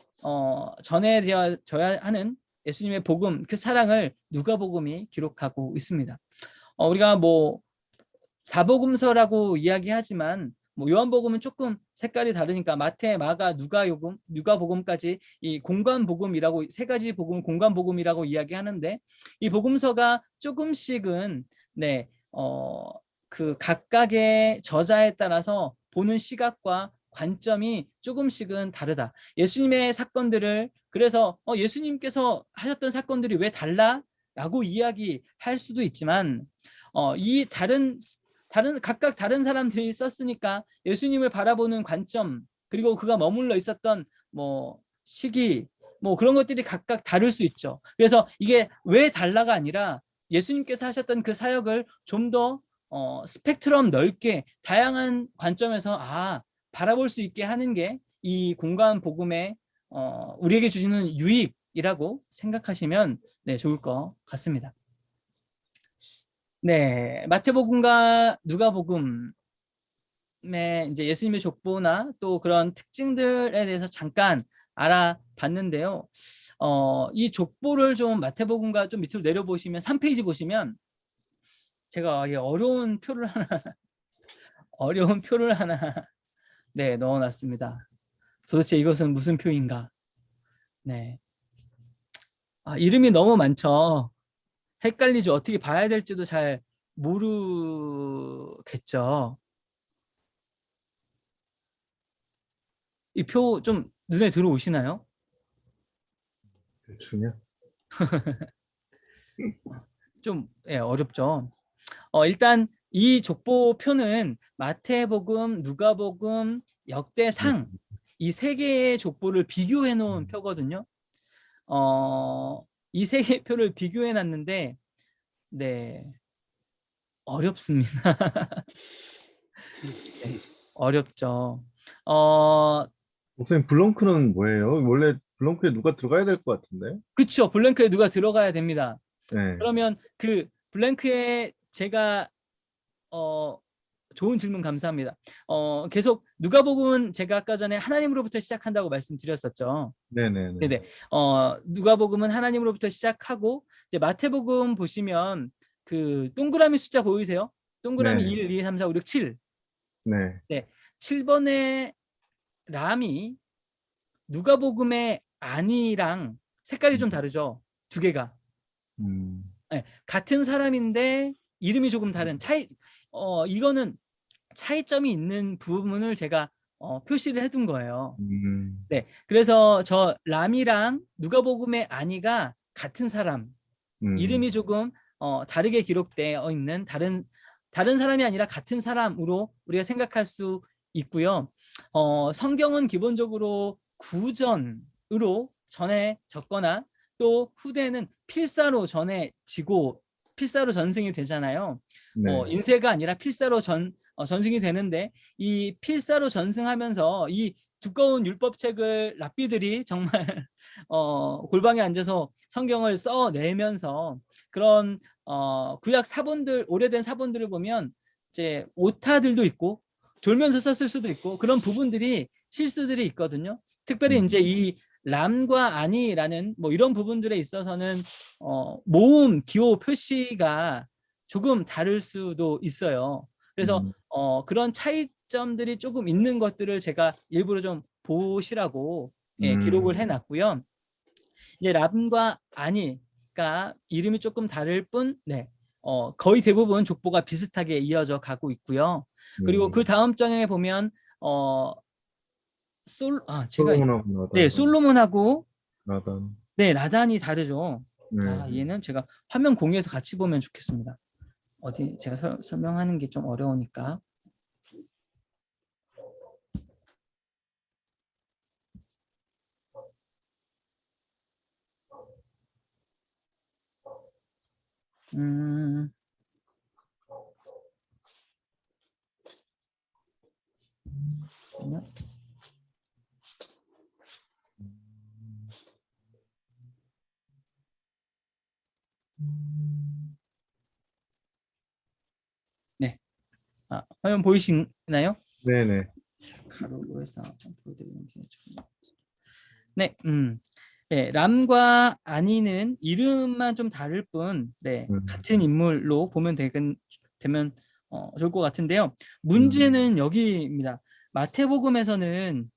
전해져야 하는 예수님의 복음, 그 사랑을 누가복음이 기록하고 있습니다. 우리가 사복음서라고 이야기하지만 요한복음은 조금 색깔이 다르니까 마태, 마가, 누가복음까지 이 공관복음이라고, 세 가지 복음 공관복음이라고 이야기하는데, 이 복음서가 조금씩은 그 각각의 저자에 따라서 보는 시각과 관점이 조금씩은 다르다. 예수님의 사건들을, 그래서 예수님께서 하셨던 사건들이 왜 달라? 라고 이야기할 수도 있지만 이 각각 다른 사람들이 썼으니까 예수님을 바라보는 관점, 그리고 그가 머물러 있었던 시기, 그런 것들이 각각 다를 수 있죠. 그래서 이게 왜 달라가 아니라 예수님께서 하셨던 그 사역을 좀 더 스펙트럼 넓게 다양한 관점에서 바라볼 수 있게 하는 게 이 공간 복음의 우리에게 주시는 유익이라고 생각하시면 좋을 것 같습니다. 마태복음과 누가복음의 이제 예수님의 족보나 또 그런 특징들에 대해서 잠깐 알아봤는데요. 이 족보를 좀 마태복음과 좀 밑으로 내려보시면 3페이지 보시면 제가 어려운 표를 하나 넣어놨습니다. 도대체 이것은 무슨 표인가? 이름이 너무 많죠. 헷갈리죠. 어떻게 봐야 될지도 잘 모르겠죠. 이 표 좀 눈에 들어오시나요? 대충요? 좀 어렵죠. 일단 이 족보표는 마태복음, 누가복음, 역대상 이 세 개의 족보를 비교해 놓은 표거든요. 이 세 개의 표를 비교해 놨는데 어렵습니다. 어렵죠. 목사님, 블렁크는 뭐예요? 원래 블렁크에 누가 들어가야 될 것 같은데? 그렇죠. 블랭크에 누가 들어가야 됩니다. 네. 그러면 그 블랭크에 제가 좋은 질문 감사합니다. 계속 누가복음은 제가 아까 전에 하나님으로부터 시작한다고 말씀드렸었죠. 네네네. 네네. 누가복음은 하나님으로부터 시작하고 이제 마태복음 보시면 그 동그라미 숫자 보이세요? 동그라미 네. 1, 2, 3, 4, 5, 6, 7. 네. 네. 7번의 람이 누가복음의 아니랑 색깔이 좀 다르죠. 두 개가. 네, 같은 사람인데 이름이 조금 다른 차이. 이거는 차이점이 있는 부분을 제가 표시를 해둔 거예요. 네, 그래서 저 람이랑 누가복음의 아니가 같은 사람, 이름이 조금 다르게 기록되어 있는 다른 사람이 아니라 같은 사람으로 우리가 생각할 수 있고요. 성경은 기본적으로 구전으로 전해졌거나 또 후대는 필사로 전해지고 필사로 전승이 되잖아요. 네. 인쇄가 아니라 필사로 전승이 되는데 이 필사로 전승하면서 이 두꺼운 율법책을 랍비들이 정말 골방에 앉아서 성경을 써내면서 그런 구약 사본들, 오래된 사본들을 보면 이제 오타들도 있고 졸면서 썼을 수도 있고 그런 부분들이 실수들이 있거든요. 특별히 이제 이 람과 아니라는 뭐 이런 부분들에 있어서는 모음, 기호 표시가 조금 다를 수도 있어요. 그래서 그런 차이점들이 조금 있는 것들을 제가 일부러 좀 보시라고 기록을 해놨고요. 이제 람과 아니가 이름이 조금 다를 뿐, 네, 거의 대부분 족보가 비슷하게 이어져 가고 있고요. 그리고 그 다음 장에 보면 제가 솔로몬하고 나단. 네, 솔로몬하고 나단. 네, 나단이 다르죠. 네. 얘는 제가 화면 공유해서 같이 보면 좋겠습니다. 어디 제가 설명하는 게 좀 어려우니까. 잠시만요. 네, 화면 보이시나요? 네네. 가로로 해서 보여드리는 게 좋겠습니다. 네, 네, 람과 아니는 이름만 좀 다를 뿐, 네, 같은 인물로 보면 되면 좋을 것 같은데요. 문제는 여기입니다. 마태복음에서는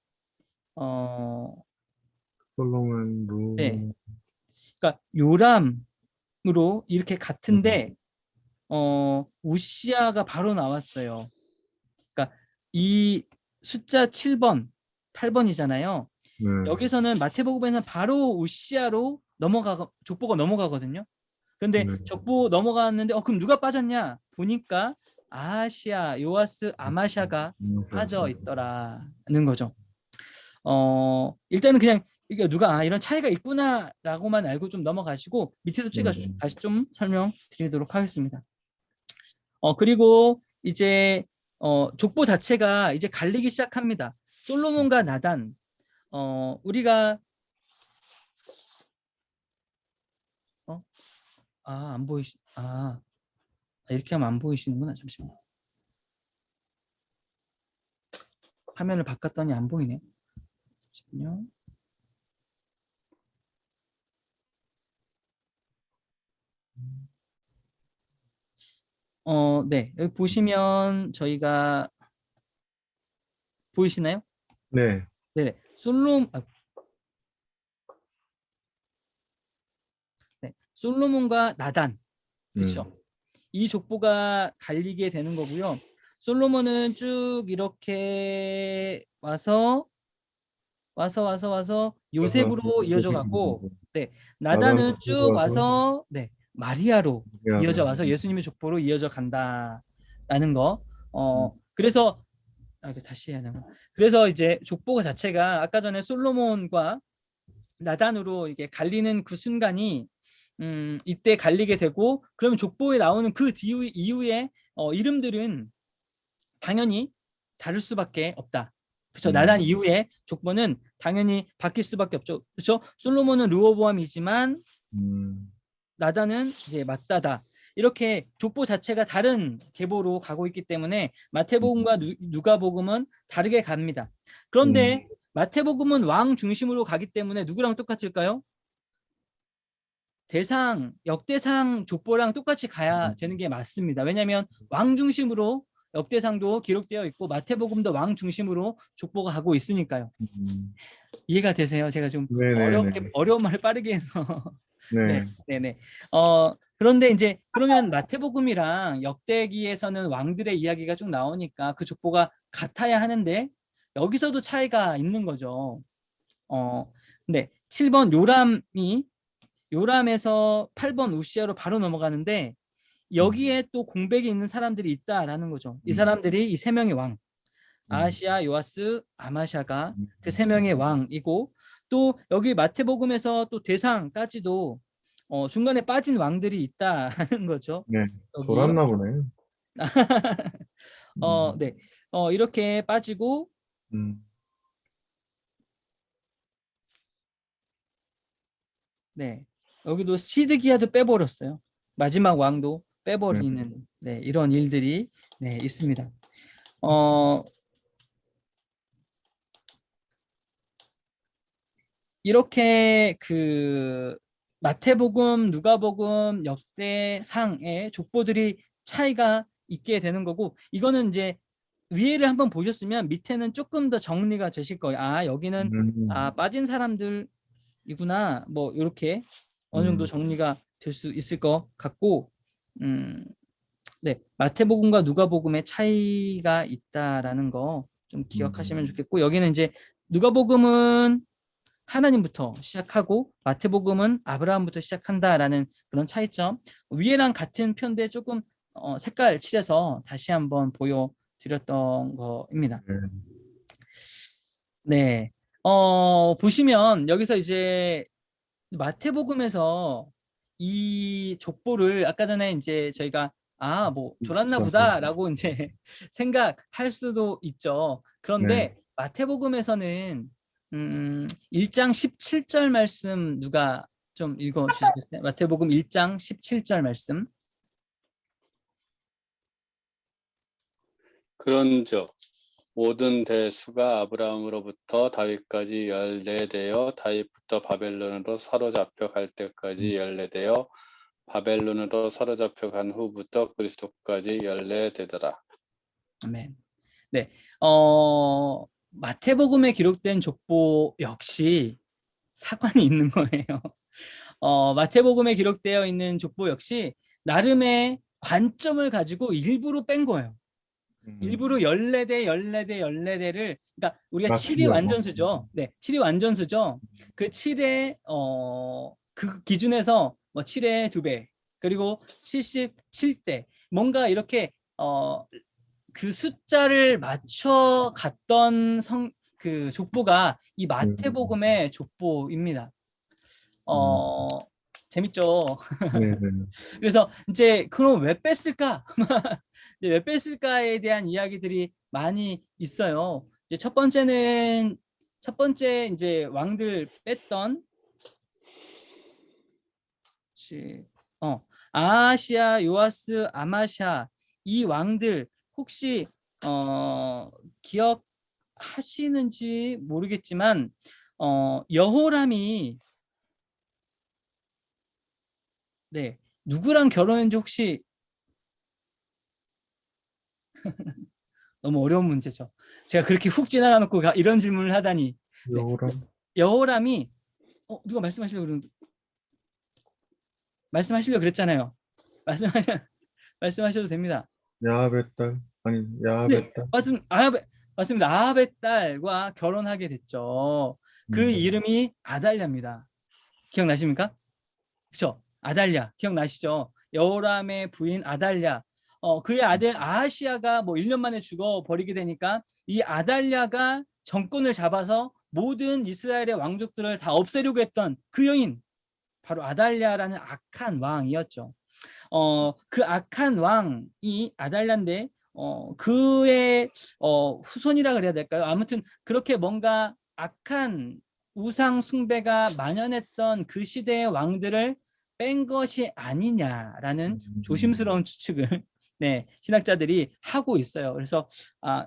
솔로몬 루. 네, 그러니까 요람으로 이렇게 같은데 우시아가 바로 나왔어요. 그러니까 이 숫자 7번, 8번이잖아요. 여기서는 마태복음에서는 바로 우시아로 족보가 넘어가거든요. 근데 족보 넘어갔는데 그럼 누가 빠졌냐? 보니까 아하시아, 요아스, 아마샤가 빠져 있더라는 거죠. 일단은 그냥 이게 누가 이런 차이가 있구나라고만 알고 좀 넘어가시고 밑에서 다시 좀 설명드리도록 하겠습니다. 그리고 이제 족보 자체가 이제 갈리기 시작합니다. 솔로몬과 나단. 우리가 안 이렇게 하면 안 보이시는구나. 잠시만요. 화면을 바꿨더니 안 보이네. 잠시만요. 네, 여기 보시면 저희가 보이시나요? 네. 네, 솔로몬과 나단, 그렇죠? 이 족보가 갈리게 되는 거고요. 솔로몬은 쭉 이렇게 와서 요셉으로 이어져 가고, 네, 나단은 쭉 와서 네, 마리아로 이어져 와서 예수님의 족보로 이어져 간다라는 거. 그래서 이거 다시 해야 되나? 그래서 이제 족보 자체가 아까 전에 솔로몬과 나단으로 이게 갈리는 그 순간이 이때 갈리게 되고, 그러면 족보에 나오는 그 이후에 이름들은 당연히 다를 수밖에 없다. 그렇죠. 나단 이후에 족보는 당연히 바뀔 수밖에 없죠. 그렇죠. 솔로몬은 르호보암이지만 나단은 이제 맞다다. 이렇게 족보 자체가 다른 계보로 가고 있기 때문에 마태복음과 누가복음은 다르게 갑니다. 그런데 마태복음은 왕 중심으로 가기 때문에 누구랑 똑같을까요? 역대상 족보랑 똑같이 가야 되는 게 맞습니다. 왜냐하면 왕 중심으로 역대상도 기록되어 있고 마태복음도 왕 중심으로 족보가 가고 있으니까요. 이해가 되세요? 제가 좀 네네네. 어려운 말을 빠르게 해서. 네. 네네. 그런데 이제 그러면 마태복음이랑 역대기에서는 왕들의 이야기가 쭉 나오니까 그 족보가 같아야 하는데 여기서도 차이가 있는 거죠. 네. 7번 요람에서 8번 우시아로 바로 넘어가는데 여기에 또 공백이 있는 사람들이 있다라는 거죠. 이 사람들이 이 세 명의 왕, 아하시아, 요아스, 아마샤가 그 세 명의 왕이고, 또 여기 마태복음에서 또 대상까지도 중간에 빠진 왕들이 있다는 거죠. 네. 여기. 졸았나 보네. 네. 이렇게 빠지고, 네. 여기도 시드기야도 빼버렸어요. 마지막 왕도 빼버리는 네, 이런 일들이 네, 있습니다. 이렇게 그 마태복음, 누가복음, 역대상의 족보들이 차이가 있게 되는 거고, 이거는 이제 위에를 한번 보셨으면 밑에는 조금 더 정리가 되실 거예요. 아, 여기는 빠진 사람들이구나. 뭐 이렇게 어느 정도 정리가 될 수 있을 것 같고, 네, 마태복음과 누가복음의 차이가 있다라는 거 좀 기억하시면 좋겠고, 여기는 이제 누가복음은 하나님부터 시작하고 마태복음은 아브라함부터 시작한다라는 그런 차이점. 위에랑 같은 편인데 조금 색깔 칠해서 다시 한번 보여드렸던 거입니다. 네, 보시면 여기서 이제 마태복음에서 이 족보를 아까 전에 이제 저희가 뭐 졸았나 보다라고 이제 생각할 수도 있죠. 그런데 마태복음에서는 1장 17절 말씀 누가 좀 읽어 주시겠어요? 마태복음 1장 17절 말씀. 그런즉 모든 대수가 아브라함으로부터 다윗까지 14대여 다윗부터 바벨론으로 사로잡혀 갈 때까지 14대여 바벨론으로 사로잡혀 간 후부터 그리스도까지 14대더라. 아멘. 네, 마태복음에 기록된 족보 역시 사관이 있는 거예요. 마태복음에 기록되어 있는 족보 역시 나름의 관점을 가지고 일부러 뺀 거예요. 일부러 14대, 14대, 14대를, 그러니까 우리가 7이 완전수죠. 네, 7이 완전수죠. 그 7의 그 기준에서 뭐 7의 2배, 그리고 77대, 뭔가 이렇게 그 숫자를 맞춰 갔던 그 족보가 이 마태복음의 족보입니다. 재밌죠? 그래서 이제 그럼 왜 뺐을까? 이제 왜 뺐을까에 대한 이야기들이 많이 있어요. 이제 첫 번째 이제 왕들 뺐던 아하시아, 요아스, 아마샤 이 왕들 혹시 기억하시는지 모르겠지만 여호람이 네, 누구랑 결혼했는지 혹시 너무 어려운 문제죠. 제가 그렇게 훅 지나가 놓고 이런 질문을 하다니. 네. 여호람이 누가 말씀하시려고 그랬잖아요. 말씀하셔도 됩니다. 야합의 딸 아니 야합의 딸. 맞습니다. 아합의 딸과 결혼하게 됐죠. 그 이름이 아달랴입니다. 기억나십니까? 그렇죠? 아달랴 기억나시죠? 여호람의 부인 아달랴. 그의 아들 아하시아가 뭐 1년 만에 죽어버리게 되니까 이 아달랴가 정권을 잡아서 모든 이스라엘의 왕족들을 다 없애려고 했던 그 여인 바로 아달랴라는 악한 왕이었죠. 그 악한 왕이 아달랴인데 그의 후손이라 그래야 될까요? 아무튼 그렇게 뭔가 악한 우상 숭배가 만연했던 그 시대의 왕들을 뺀 것이 아니냐라는 조심스러운 추측을 네, 신학자들이 하고 있어요. 그래서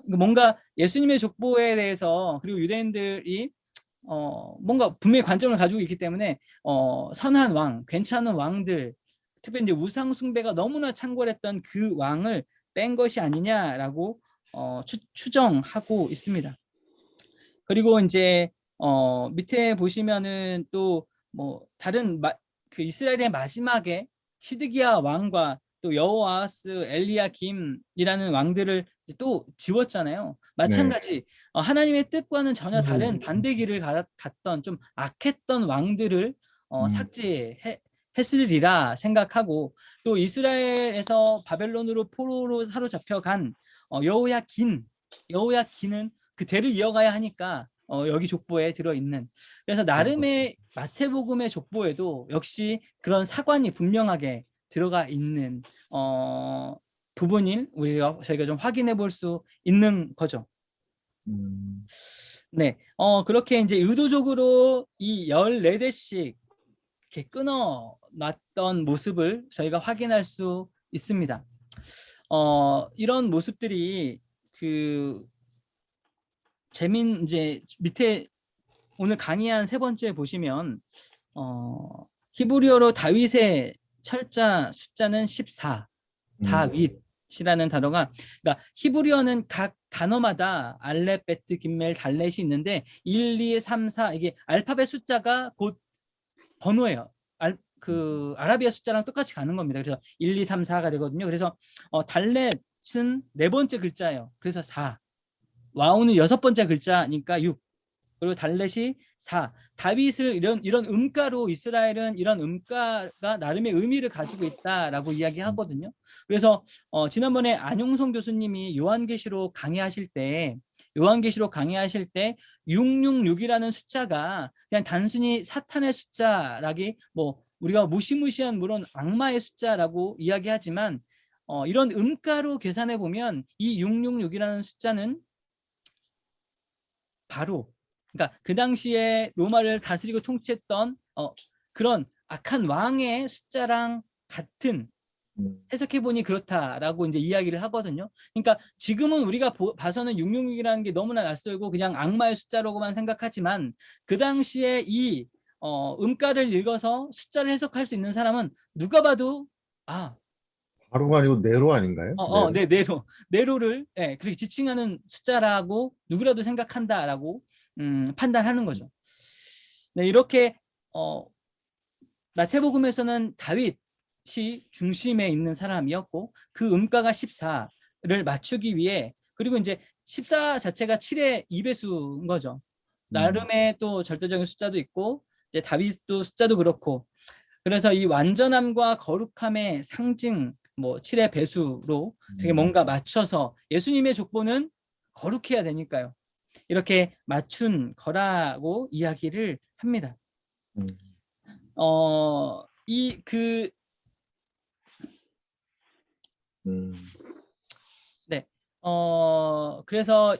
뭔가 예수님의 족보에 대해서 그리고 유대인들이 뭔가 분명히 관점을 가지고 있기 때문에 선한 왕, 괜찮은 왕들, 특별히 이제 우상 숭배가 너무나 창궐했던 그 왕을 뺀 것이 아니냐라고 추정하고 있습니다. 그리고 이제 밑에 보시면은 또 뭐 다른 그 이스라엘의 마지막에 시드기야 왕과 또 여호아스, 엘리야김이라는 왕들을 이제 또 지웠잖아요. 마찬가지 하나님의 뜻과는 전혀 다른 반대 길을 갔던 좀 악했던 왕들을 삭제했으리라 생각하고, 또 이스라엘에서 바벨론으로 포로로 사로잡혀간 여호야긴은 그 대를 이어가야 하니까 여기 족보에 들어있는, 그래서 나름의 마태복음의 족보에도 역시 그런 사관이 분명하게 들어가 있는 부분인 저희가 좀 확인해 볼 수 있는 거죠. 네, 그렇게 이제 의도적으로 이 14대씩 이렇게 끊어놨던 모습을 저희가 확인할 수 있습니다. 이런 모습들이 이제 밑에 오늘 강의한 세 번째 보시면 히브리어로 다윗의 철자 숫자는 14, 다윗이라는 단어가, 그러니까 히브리어는 각 단어마다 알렙, 베트, 김멜, 달렛이 있는데 1, 2, 3, 4 이게 알파벳 숫자가 곧 번호예요. 아라비아 숫자랑 똑같이 가는 겁니다. 그래서 1, 2, 3, 4가 되거든요. 그래서 달렛은 네 번째 글자예요. 그래서 4. 와우는 여섯 번째 글자니까 6. 그리고 달렛이 4. 다윗을 이런 음가로 이스라엘은 이런 음가가 나름의 의미를 가지고 있다라고 이야기하거든요. 그래서 지난번에 안용성 교수님이 요한계시록 강의하실 때 666이라는 숫자가 그냥 단순히 사탄의 숫자라기 우리가 무시무시한 물론 악마의 숫자라고 이야기하지만 이런 음가로 계산해 보면 이 666이라는 숫자는 바로, 그러니까 그 당시에 로마를 다스리고 통치했던 그런 악한 왕의 숫자랑 같은, 해석해보니 그렇다라고 이제 이야기를 하거든요. 그러니까 지금은 우리가 봐서는 666이라는 게 너무나 낯설고 그냥 악마의 숫자라고만 생각하지만 그 당시에 이 음가를 읽어서 숫자를 해석할 수 있는 사람은 누가 봐도 바로가 아니고 네로 아닌가요? 네, 네로를 그렇게 지칭하는 숫자라고 누구라도 생각한다라고 판단하는 거죠. 네, 이렇게 마태복음에서는 다윗이 중심에 있는 사람이었고 그 음가가 14를 맞추기 위해, 그리고 이제 14 자체가 7의 2배수인 거죠. 나름의 또 절대적인 숫자도 있고 이제 다윗도 숫자도 그렇고, 그래서 이 완전함과 거룩함의 상징 7의 배수로 되게 뭔가 맞춰서, 예수님의 족보는 거룩해야 되니까요. 이렇게 맞춘 거라고 이야기를 합니다. 네. 그래서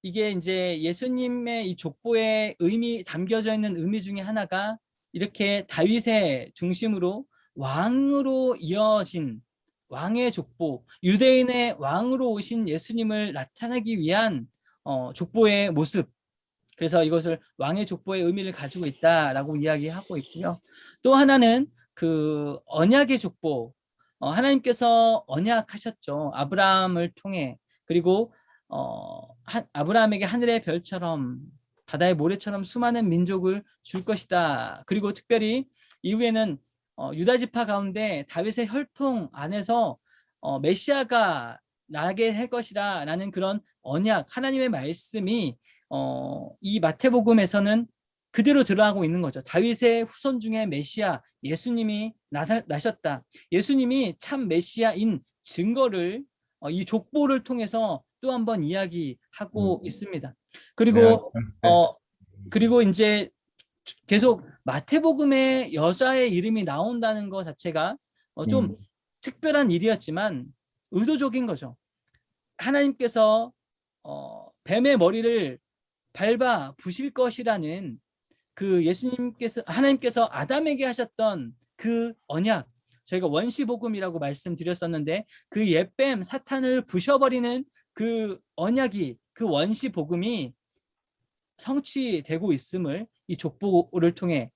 이게 이제 예수님의 이 족보에 담겨져 있는 의미 중에 하나가 이렇게 다윗의 중심으로 왕으로 이어진 왕의 족보, 유대인의 왕으로 오신 예수님을 나타내기 위한 족보의 모습, 그래서 이것을 왕의 족보의 의미를 가지고 있다라고 이야기하고 있고요. 또 하나는 그 언약의 족보, 하나님께서 언약하셨죠. 아브라함을 통해. 그리고 아브라함에게 하늘의 별처럼 바다의 모래처럼 수많은 민족을 줄 것이다. 그리고 특별히 이후에는 유다 지파 가운데 다윗의 혈통 안에서 메시아가 나게 할 것이라 라는 그런 언약, 하나님의 말씀이 이 마태복음에서는 그대로 드러나고 있는 거죠. 다윗의 후손 중에 메시아 예수님이 나셨다. 예수님이 참 메시아인 증거를 이 족보를 통해서 또 한 번 이야기하고 있습니다. 그리고 그리고 이제 계속 마태복음에 여자의 이름이 나온다는 것 자체가 좀 특별한 일이었지만 의도적인 거죠. 하나님께서 뱀의 머리를 밟아 부실 것이라는 그 하나님께서 아담에게 하셨던 그 언약, 저희가 원시복음이라고 말씀드렸었는데 그 옛뱀 사탄을 부셔버리는 그 언약이, 그 원시복음이 성취되고 있음을 이 족보를 통해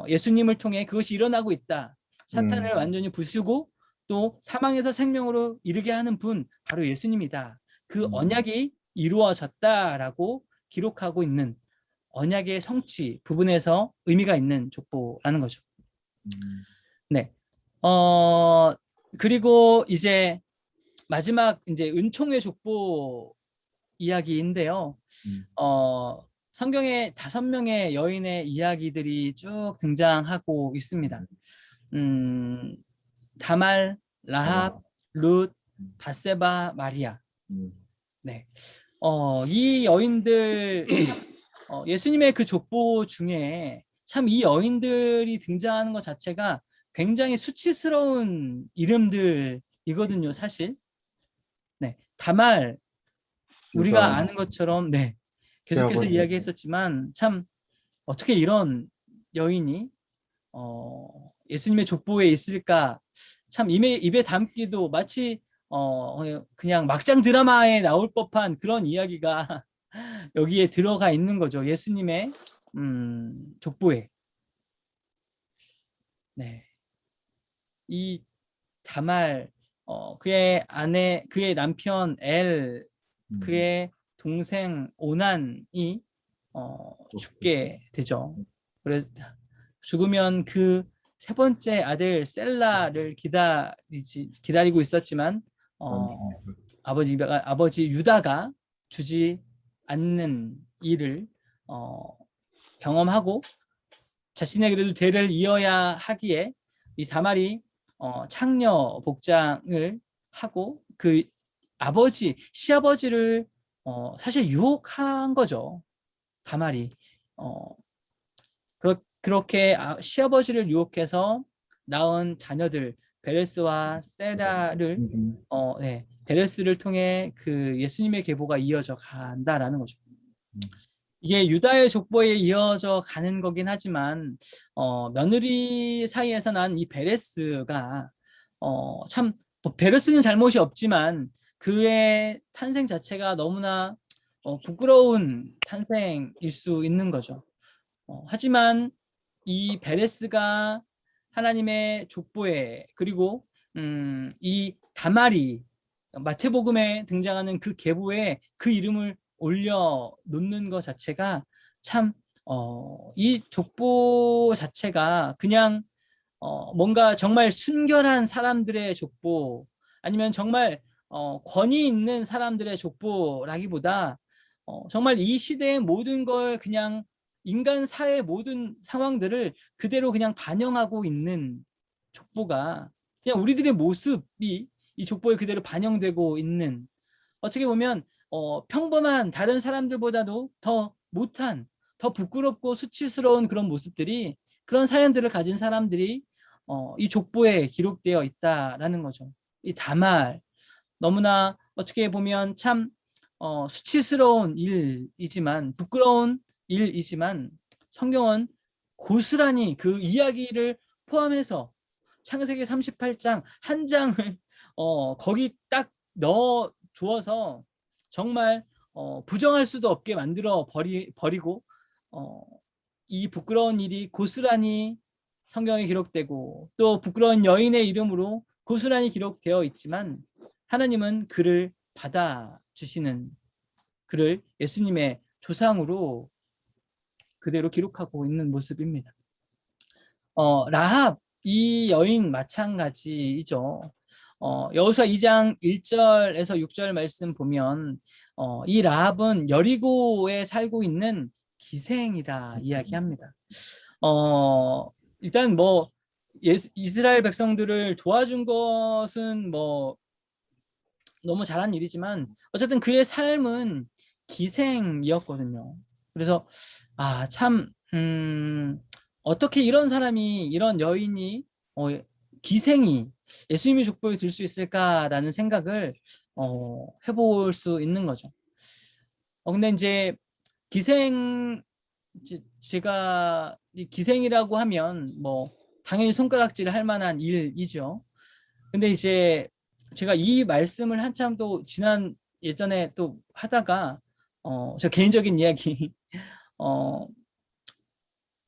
예수님을 통해 그것이 일어나고 있다. 사탄을 완전히 부수고 또 사망에서 생명으로 이르게 하는 분 바로 예수님이다. 그 언약이 이루어졌다라고 기록하고 있는 언약의 성취 부분에서 의미가 있는 족보라는 거죠. 네. 그리고 이제 마지막 이제 은총의 족보 이야기인데요. 성경에 5명의 여인의 이야기들이 쭉 등장하고 있습니다. 다말, 라합, 룻, 바세바, 마리아. 네. 이 여인들 예수님의 그 족보 중에 참 이 여인들이 등장하는 것 자체가 굉장히 수치스러운 이름들이거든요, 사실. 네. 다말, 우리가 아는 것처럼 네. 계속해서 이야기했었지만 참 어떻게 이런 여인이 예수님의 족보에 있을까 참 입에 담기도 마치 그냥 막장 드라마에 나올 법한 그런 이야기가 여기에 들어가 있는 거죠. 예수님의 족보에. 네. 이 다말 그의 아내, 그의 남편 엘, 그의 동생 오난이 죽게 되죠. 그래서 죽으면 그 3번째 아들 셀라를 기다리고 있었지만 아버지 유다가 주지 않는 일을 경험하고 자신의 그래도 대를 이어야 하기에 이 다말이 창녀 복장을 하고 그 시아버지를 사실 유혹한 거죠. 다말이 그렇게 시아버지를 유혹해서 낳은 자녀들 베레스와 세라를 네, 베레스를 통해 그 예수님의 계보가 이어져 간다라는 거죠. 이게 유다의 족보에 이어져 가는 거긴 하지만 며느리 사이에서 난 이 베레스가 참 베레스는 잘못이 없지만 그의 탄생 자체가 너무나 부끄러운 탄생일 수 있는 거죠. 하지만 이 베레스가 하나님의 족보에 그리고 이 다말이 마태복음에 등장하는 그 계보에 그 이름을 올려놓는 것 자체가 참 이 족보 자체가 그냥 뭔가 정말 순결한 사람들의 족보 아니면 정말 권위 있는 사람들의 족보라기보다 정말 이 시대의 모든 걸 그냥 인간 사회의 모든 상황들을 그대로 그냥 반영하고 있는 족보가 그냥 우리들의 모습이 이 족보에 그대로 반영되고 있는 어떻게 보면 평범한 다른 사람들보다도 더 못한 더 부끄럽고 수치스러운 그런 모습들이 그런 사연들을 가진 사람들이 이 족보에 기록되어 있다라는 거죠. 이 다말 너무나 어떻게 보면 참 수치스러운 일이지만 부끄러운 일이지만 성경은 고스란히 그 이야기를 포함해서 창세기 38장 한 장을 거기 딱 넣어 두어서 정말 부정할 수도 없게 만들어 버리고 이 부끄러운 일이 고스란히 성경에 기록되고 또 부끄러운 여인의 이름으로 고스란히 기록되어 있지만 하나님은 그를 받아주시는 그를 예수님의 조상으로 그대로 기록하고 있는 모습입니다. 라합 이 여인 마찬가지죠. 여호수아 2장 1절에서 6절 말씀 보면 이 라합은 여리고에 살고 있는 기생이다 이야기합니다. 일단 뭐 이스라엘 백성들을 도와준 것은 뭐 너무 잘한 일이지만 어쨌든 그의 삶은 기생이었거든요. 그래서 참 어떻게 이런 사람이 이런 여인이 기생이 예수님의 족보에 들 수 있을까라는 생각을 해볼 수 있는 거죠. 근데 이제 기생이라는 제가 이 기생이라고 하면 뭐 당연히 손가락질 할 만한 일이죠. 근데 이제 제가 이 말씀을 한참 또 지난 예전에 또 하다가 저 개인적인 이야기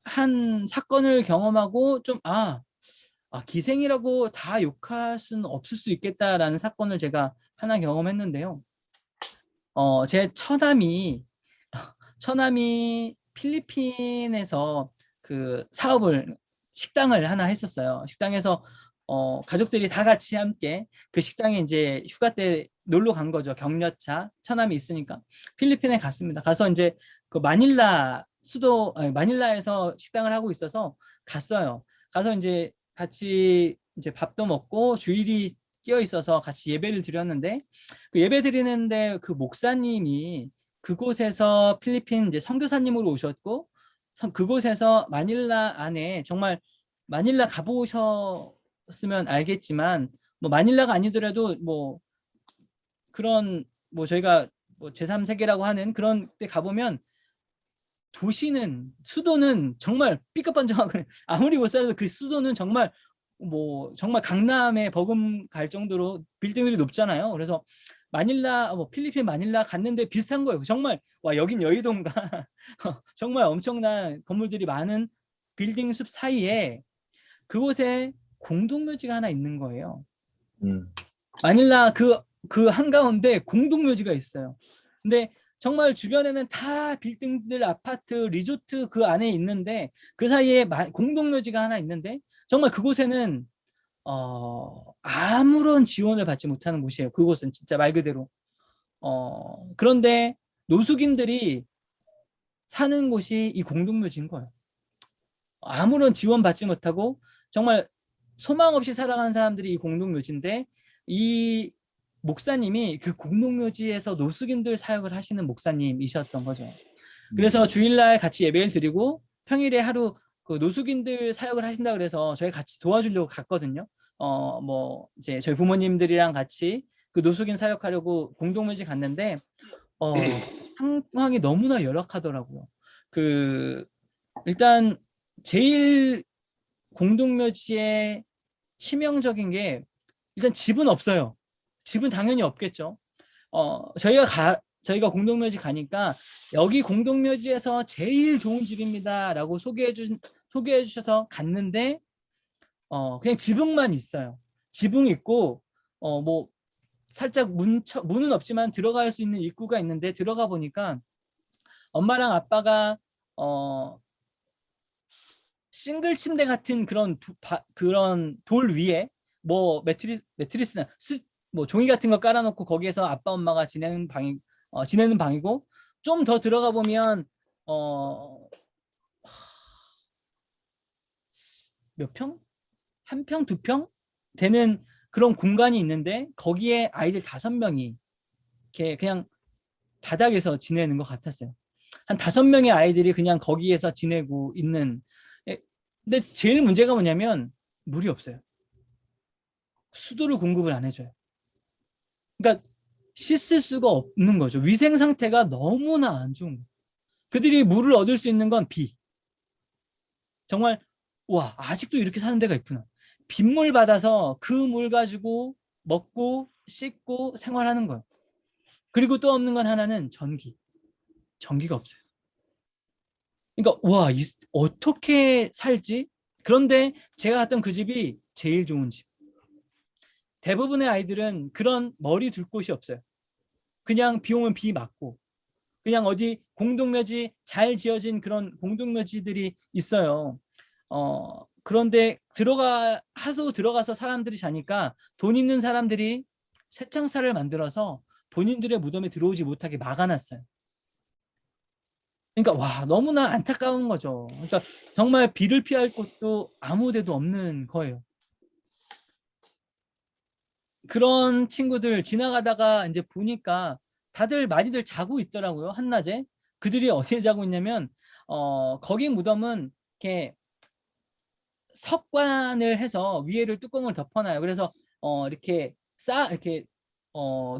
한 사건을 경험하고 좀 기생이라고 다 욕할 수는 없을 수 있겠다라는 사건을 제가 하나 경험했는데요. 제 처남이 필리핀에서 그 식당을 하나 했었어요. 식당에서 가족들이 다 같이 함께 그 식당에 이제 휴가 때 놀러 간 거죠. 격려차 처남이 있으니까 필리핀에 갔습니다. 가서 이제 그 마닐라에서 식당을 하고 있어서 갔어요. 가서 이제 같이 이제 밥도 먹고 주일이 끼어 있어서 같이 예배를 드렸는데 그 예배 드리는데 그 목사님이 그곳에서 필리핀 이제 선교사님으로 오셨고 그곳에서 마닐라 안에 정말 마닐라 가보셨으면 알겠지만 뭐 마닐라가 아니더라도 뭐 그런 뭐 저희가 뭐 제3세계라고 하는 그런 데 가보면 수도는 정말 삐까뻔쩍하고 아무리 못 살아도 그 수도는 정말 뭐 정말 강남에 버금갈 정도로 빌딩들이 높잖아요. 그래서 필리핀 마닐라 갔는데 비슷한 거예요. 정말 와 여긴 여의도인가 정말 엄청난 건물들이 많은 빌딩 숲 사이에 그곳에 공동묘지가 하나 있는 거예요. 마닐라 그 한가운데 공동묘지가 있어요. 근데 정말 주변에는 다 빌딩들, 아파트, 리조트 그 안에 있는데 그 사이에 공동묘지가 하나 있는데 정말 그곳에는 아무런 지원을 받지 못하는 곳이에요. 그곳은 진짜 말 그대로. 그런데 노숙인들이 사는 곳이 이 공동묘지인 거예요. 아무런 지원 받지 못하고 정말 소망 없이 살아가는 사람들이 이 공동묘지인데 이 목사님이 그 공동묘지에서 노숙인들 사역을 하시는 목사님이셨던 거죠. 그래서 주일날 같이 예배를 드리고 평일에 하루 그 노숙인들 사역을 하신다 그래서 저희 같이 도와주려고 갔거든요. 뭐 이제 저희 부모님들이랑 같이 그 노숙인 사역하려고 공동묘지 갔는데 상황이 너무나 열악하더라고요. 일단 제일 공동묘지에 치명적인 게 일단 집은 없어요. 집은 당연히 없겠죠. 저희가 공동묘지 가니까 여기 공동묘지에서 제일 좋은 집입니다라고 소개해 주셔서 갔는데 그냥 지붕만 있어요. 지붕 있고 뭐 살짝 문은 없지만 들어갈 수 있는 입구가 있는데 들어가 보니까 엄마랑 아빠가 싱글 침대 같은 그런 돌 위에 뭐 매트리스나 뭐 종이 같은 거 깔아놓고 거기에서 아빠 엄마가 지내는 방이고 좀 더 들어가 보면 몇 평? 한 평, 두 평 되는 그런 공간이 있는데 거기에 아이들 5명이 이렇게 그냥 바닥에서 지내는 것 같았어요. 한 5명의 아이들이 그냥 거기에서 지내고 있는. 근데 제일 문제가 뭐냐면 물이 없어요. 수도를 공급을 안 해줘요. 그러니까 씻을 수가 없는 거죠. 위생 상태가 너무나 안 좋은 거예요. 그들이 물을 얻을 수 있는 건 비. 정말 와 아직도 이렇게 사는 데가 있구나. 빗물 받아서 그 물 가지고 먹고 씻고 생활하는 거예요. 그리고 또 없는 건 하나는 전기가 없어요. 그러니까 와 어떻게 살지? 그런데 제가 갔던 그 집이 제일 좋은 집. 대부분의 아이들은 그런 머리 둘 곳이 없어요. 그냥 비 오면 비 맞고 그냥 어디 공동묘지 잘 지어진 그런 공동묘지들이 있어요. 그런데 들어가서 사람들이 자니까 돈 있는 사람들이 쇠창살을 만들어서 본인들의 무덤에 들어오지 못하게 막아놨어요. 그러니까 와 너무나 안타까운 거죠. 그러니까 정말 비를 피할 곳도 아무 데도 없는 거예요. 그런 친구들 지나가다가 이제 보니까 많이들 자고 있더라고요. 한낮에. 그들이 어디에 자고 있냐면 거기 무덤은 이렇게 석관을 해서 위에를 뚜껑을 덮어놔요. 그래서 이렇게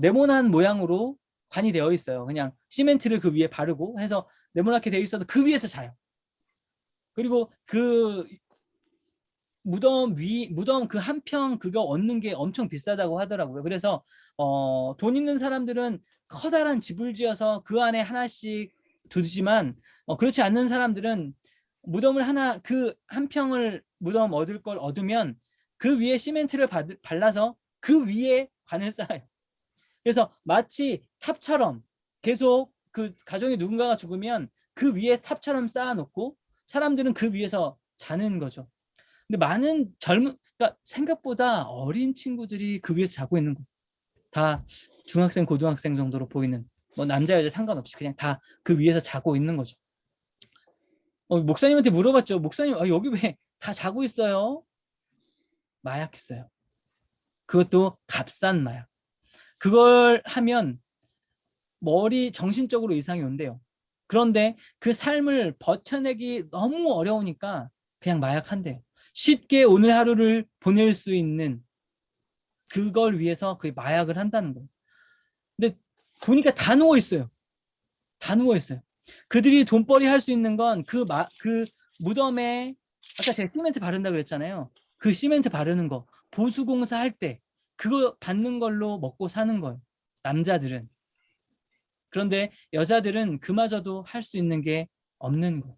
네모난 모양으로 관이 되어 있어요. 그냥 시멘트를 그 위에 바르고 해서 네모나게 되어 있어도 그 위에서 자요. 그리고 그 무덤 그 한 평 그거 얻는 게 엄청 비싸다고 하더라고요. 그래서 돈 있는 사람들은 커다란 집을 지어서 그 안에 하나씩 두지만 그렇지 않는 사람들은 무덤을 하나 그 한 평을 무덤 얻을 걸 얻으면 그 위에 시멘트를 발라서 그 위에 관을 쌓아요. 그래서 마치 탑처럼 계속 그 가정에 누군가가 죽으면 그 위에 탑처럼 쌓아놓고 사람들은 그 위에서 자는 거죠. 근데 많은 그러니까 생각보다 어린 친구들이 그 위에서 자고 있는 거. 다 중학생, 고등학생 정도로 보이는 뭐 남자 여자 상관없이 그냥 다 그 위에서 자고 있는 거죠. 목사님한테 물어봤죠. 목사님, 여기 왜 다 자고 있어요? 마약했어요. 그것도 값싼 마약. 그걸 하면 정신적으로 이상이 온대요. 그런데 그 삶을 버텨내기 너무 어려우니까 그냥 마약한대요. 쉽게 오늘 하루를 보낼 수 있는 그걸 위해서 그 마약을 한다는 거예요. 근데 보니까 다 누워 있어요. 다 누워 있어요. 그들이 돈벌이 할 수 있는 건 그 무덤에 아까 제가 시멘트 바른다고 그랬잖아요. 그 시멘트 바르는 거 보수공사 할 때 그거 받는 걸로 먹고 사는 거예요. 남자들은. 그런데 여자들은 그마저도 할 수 있는 게 없는 거.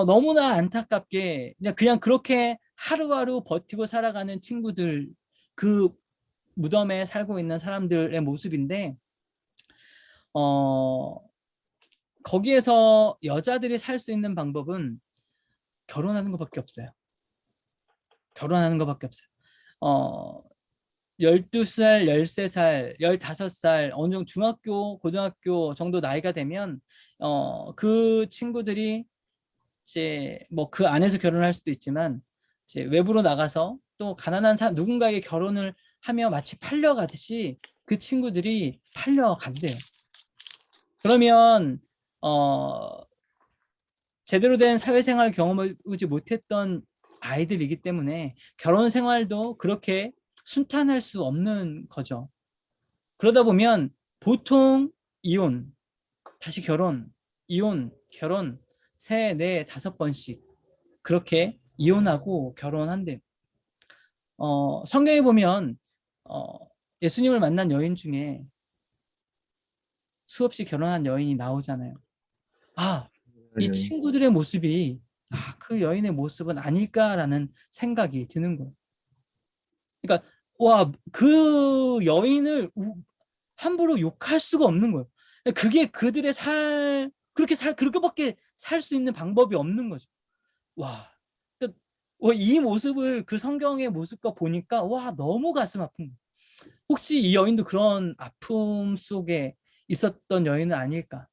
너무나 안타깝게 그냥 그렇게 하루하루 버티고 살아가는 친구들, 그 무덤에 살고 있는 사람들의 모습인데 거기에서 여자들이 살 수 있는 방법은 결혼하는 것밖에 없어요. 결혼하는 것밖에 없어요. 12살, 13살, 15살 어느 정도 중학교, 고등학교 정도 나이가 되면 그 친구들이 이제 뭐 그 안에서 결혼을 할 수도 있지만 이제 외부로 나가서 또 가난한 누군가에게 결혼을 하며 마치 팔려가듯이 그 친구들이 팔려간대요. 그러면 제대로 된 사회생활 경험을 하지 못했던 아이들이기 때문에 결혼 생활도 그렇게 순탄할 수 없는 거죠. 그러다 보면 보통 이혼, 다시 결혼, 이혼, 결혼 3, 4, 5번씩 그렇게 이혼하고 결혼한대요. 성경에 보면 예수님을 만난 여인 중에 수없이 결혼한 여인이 나오잖아요. 이 친구들의 모습이 그 여인의 모습은 아닐까라는 생각이 드는 거예요. 그러니까 그 여인을 함부로 욕할 수가 없는 거예요. 그게 그들의 그렇게밖에 살 수 있는 방법이 없는 거죠. 이 모습을 그 성경의 모습과 보니까 너무 가슴 아픈 거예요. 혹시 이 여인도 그런 아픔 속에 있었던 여인은 아닐까?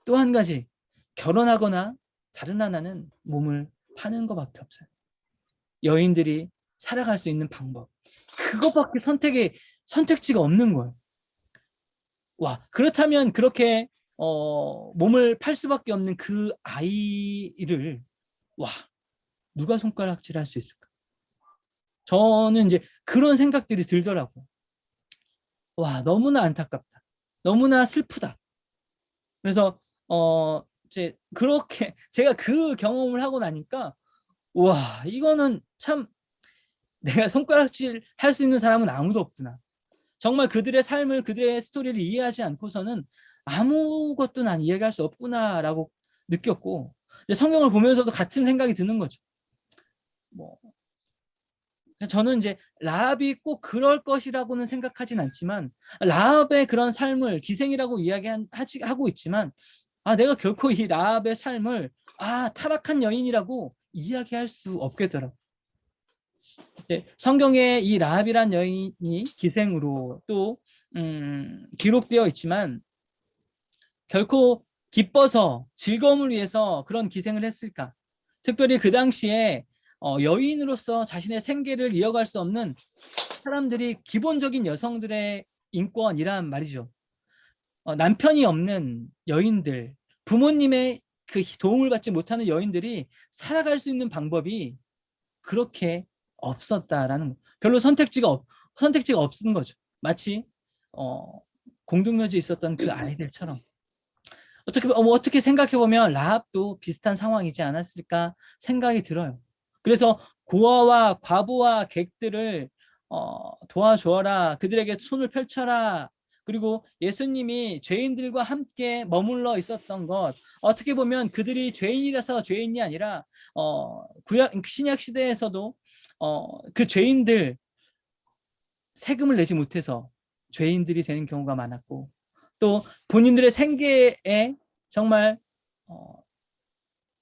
또 한 가지, 결혼하거나 다른 하나는 몸을 파는 것밖에 없어요. 여인들이 살아갈 수 있는 방법. 그것밖에 선택지가 없는 거예요. 그렇다면 그렇게 몸을 팔 수밖에 없는 그 아이를 누가 손가락질할 수 있을까? 저는 이제 그런 생각들이 들더라고요. 너무나 안타깝다. 너무나 슬프다. 그래서 이제 그렇게 제가 그 경험을 하고 나니까 이거는 참 내가 손가락질 할 수 있는 사람은 아무도 없구나. 정말 그들의 삶을, 그들의 스토리를 이해하지 않고서는 아무것도 난 이해할 수 없구나라고 느꼈고, 성경을 보면서도 같은 생각이 드는 거죠. 저는 이제 라합이 꼭 그럴 것이라고는 생각하진 않지만, 라합의 그런 삶을 기생이라고 이야기하고 있지만, 내가 결코 이 라합의 삶을 타락한 여인이라고 이야기할 수 없겠더라고요. 성경에 이 라합이란 여인이 기생으로 또 기록되어 있지만 결코 기뻐서 즐거움을 위해서 그런 기생을 했을까? 특별히 그 당시에 여인으로서 자신의 생계를 이어갈 수 없는 사람들이 기본적인 여성들의 인권이란 말이죠. 남편이 없는 여인들, 부모님의 그 도움을 받지 못하는 여인들이 살아갈 수 있는 방법이 그렇게 없었다라는 거. 별로 선택지가 없는 거죠. 마치 공동묘지에 있었던 그 아이들처럼 어떻게 생각해 보면 라합도 비슷한 상황이지 않았을까 생각이 들어요. 그래서 고아와 과부와 객들을 도와주어라, 그들에게 손을 펼쳐라. 그리고 예수님이 죄인들과 함께 머물러 있었던 것, 어떻게 보면 그들이 죄인이라서 죄인이 아니라 신약 시대에서도 그 죄인들, 세금을 내지 못해서 죄인들이 되는 경우가 많았고, 또 본인들의 생계에 정말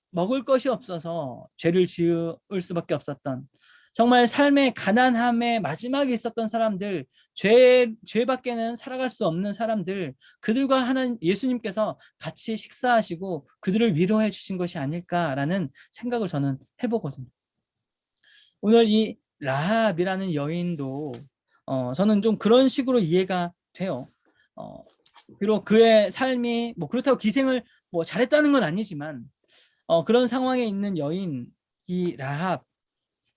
먹을 것이 없어서 죄를 지을 수밖에 없었던, 정말 삶의 가난함의 마지막에 있었던 사람들, 죄밖에는 살아갈 수 없는 사람들, 그들과 예수님께서 같이 식사하시고 그들을 위로해 주신 것이 아닐까라는 생각을 저는 해보거든요. 오늘 이 라합이라는 여인도 저는 좀 그런 식으로 이해가 돼요. 비록 그의 삶이 뭐 그렇다고 기생을 뭐 잘했다는 건 아니지만 그런 상황에 있는 여인, 이 라합,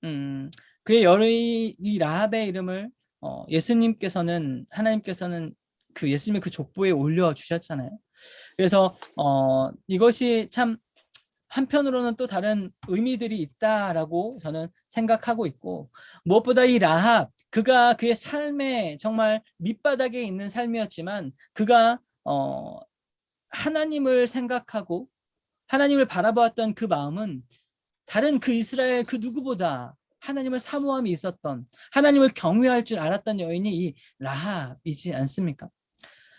이 라합의 이름을 하나님께서는 그 예수님의 그 족보에 올려 주셨잖아요. 그래서 이것이 참 한편으로는 또 다른 의미들이 있다라고 저는 생각하고 있고, 무엇보다 이 라합, 그가 그의 삶에 정말 밑바닥에 있는 삶이었지만 그가 하나님을 생각하고 하나님을 바라보았던 그 마음은 다른 그 이스라엘 그 누구보다 하나님을 사모함이 있었던, 하나님을 경외할 줄 알았던 여인이 이 라합이지 않습니까?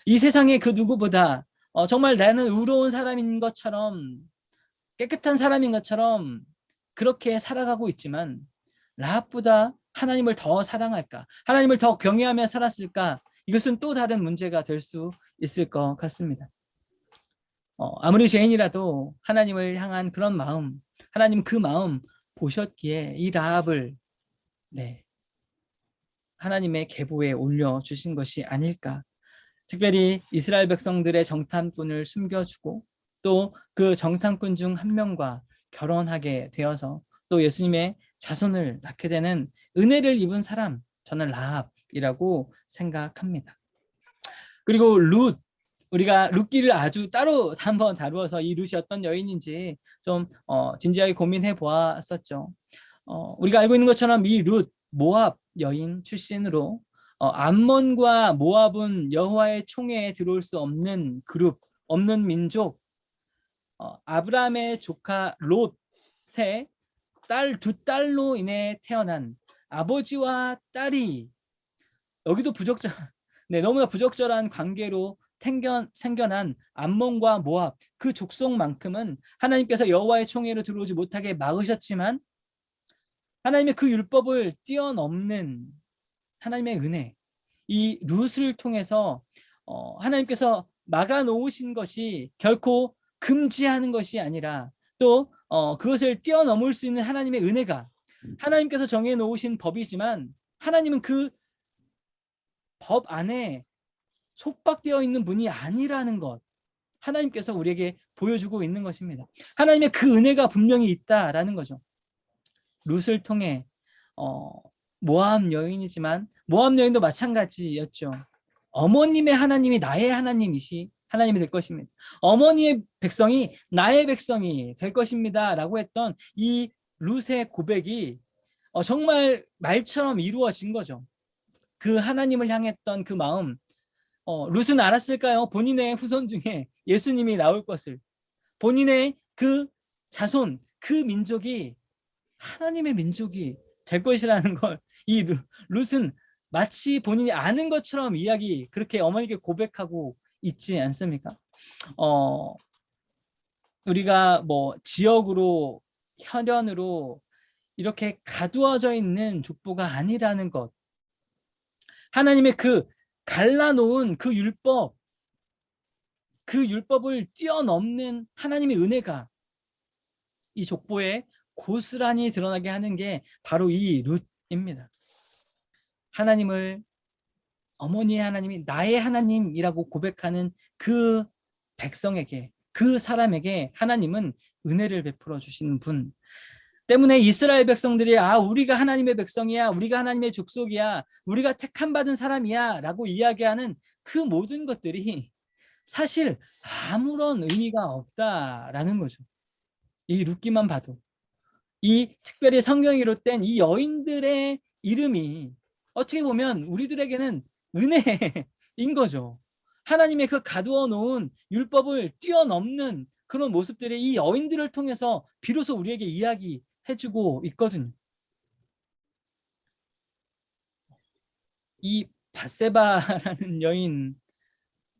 이 세상의 그 누구보다 정말 나는 의로운 사람인 것처럼, 깨끗한 사람인 것처럼 그렇게 살아가고 있지만 라합보다 하나님을 더 사랑할까, 하나님을 더 경외하며 살았을까, 이것은 또 다른 문제가 될 수 있을 것 같습니다. 아무리 죄인이라도 하나님을 향한 그런 마음, 하나님 그 마음 보셨기에 이 라합을 하나님의 계보에 올려주신 것이 아닐까. 특별히 이스라엘 백성들의 정탐꾼을 숨겨주고 또 그 정탐꾼 중 한 명과 결혼하게 되어서 또 예수님의 자손을 낳게 되는 은혜를 입은 사람, 저는 라합이라고 생각합니다. 그리고 룻, 우리가 룻기를 아주 따로 한번 다루어서 이 룻이 어떤 여인인지 좀 진지하게 고민해 보았었죠. 우리가 알고 있는 것처럼 이 룻, 모압 여인 출신으로 암몬과 모압은 여호와의 총회에 들어올 수 없는 그룹, 없는 민족. 아브라함의 조카 롯의 두 딸로 인해 태어난 아버지와 딸이, 여기도 너무나 부적절한 관계로 생겨난 암몬과 모압, 그 족속만큼은 하나님께서 여호와의 총회로 들어오지 못하게 막으셨지만 하나님의 그 율법을 뛰어넘는 하나님의 은혜, 이 룻을 통해서 하나님께서 막아놓으신 것이 결코 금지하는 것이 아니라 또 그것을 뛰어넘을 수 있는 하나님의 은혜가, 하나님께서 정해놓으신 법이지만 하나님은 그 법 안에 속박되어 있는 분이 아니라는 것, 하나님께서 우리에게 보여주고 있는 것입니다. 하나님의 그 은혜가 분명히 있다라는 거죠. 룻을 통해 모압 여인이지만 모압 여인도 마찬가지였죠. 어머님의 하나님이 나의 하나님이 될 것입니다. 어머니의 백성이 나의 백성이 될 것입니다 라고 했던 이 룻의 고백이 정말 말처럼 이루어진 거죠. 그 하나님을 향했던 그 마음, 룻은 알았을까요? 본인의 후손 중에 예수님이 나올 것을, 본인의 그 자손, 그 민족이 하나님의 민족이 될 것이라는 걸 이 룻은 마치 본인이 아는 것처럼 그렇게 어머니께 고백하고 있지 않습니까? 우리가 뭐 지역으로, 혈연으로 이렇게 가두어져 있는 족보가 아니라는 것, 하나님의 그 갈라놓은 그 율법을 뛰어넘는 하나님의 은혜가 이 족보에 고스란히 드러나게 하는 게 바로 이 룻입니다. 하나님을, 어머니의 하나님이 나의 하나님이라고 고백하는 그 백성에게, 그 사람에게 하나님은 은혜를 베풀어 주시는 분, 때문에 이스라엘 백성들이 우리가 하나님의 백성이야, 우리가 하나님의 족속이야, 우리가 택함 받은 사람이야 라고 이야기하는 그 모든 것들이 사실 아무런 의미가 없다라는 거죠. 이 룻기만 봐도 이 특별히 성경이 기록된 이 여인들의 이름이 어떻게 보면 우리들에게는 은혜인 거죠. 하나님의 그 가두어 놓은 율법을 뛰어넘는 그런 모습들이 이 여인들을 통해서 비로소 우리에게 이야기해주고 있거든요. 이 밧세바라는 여인,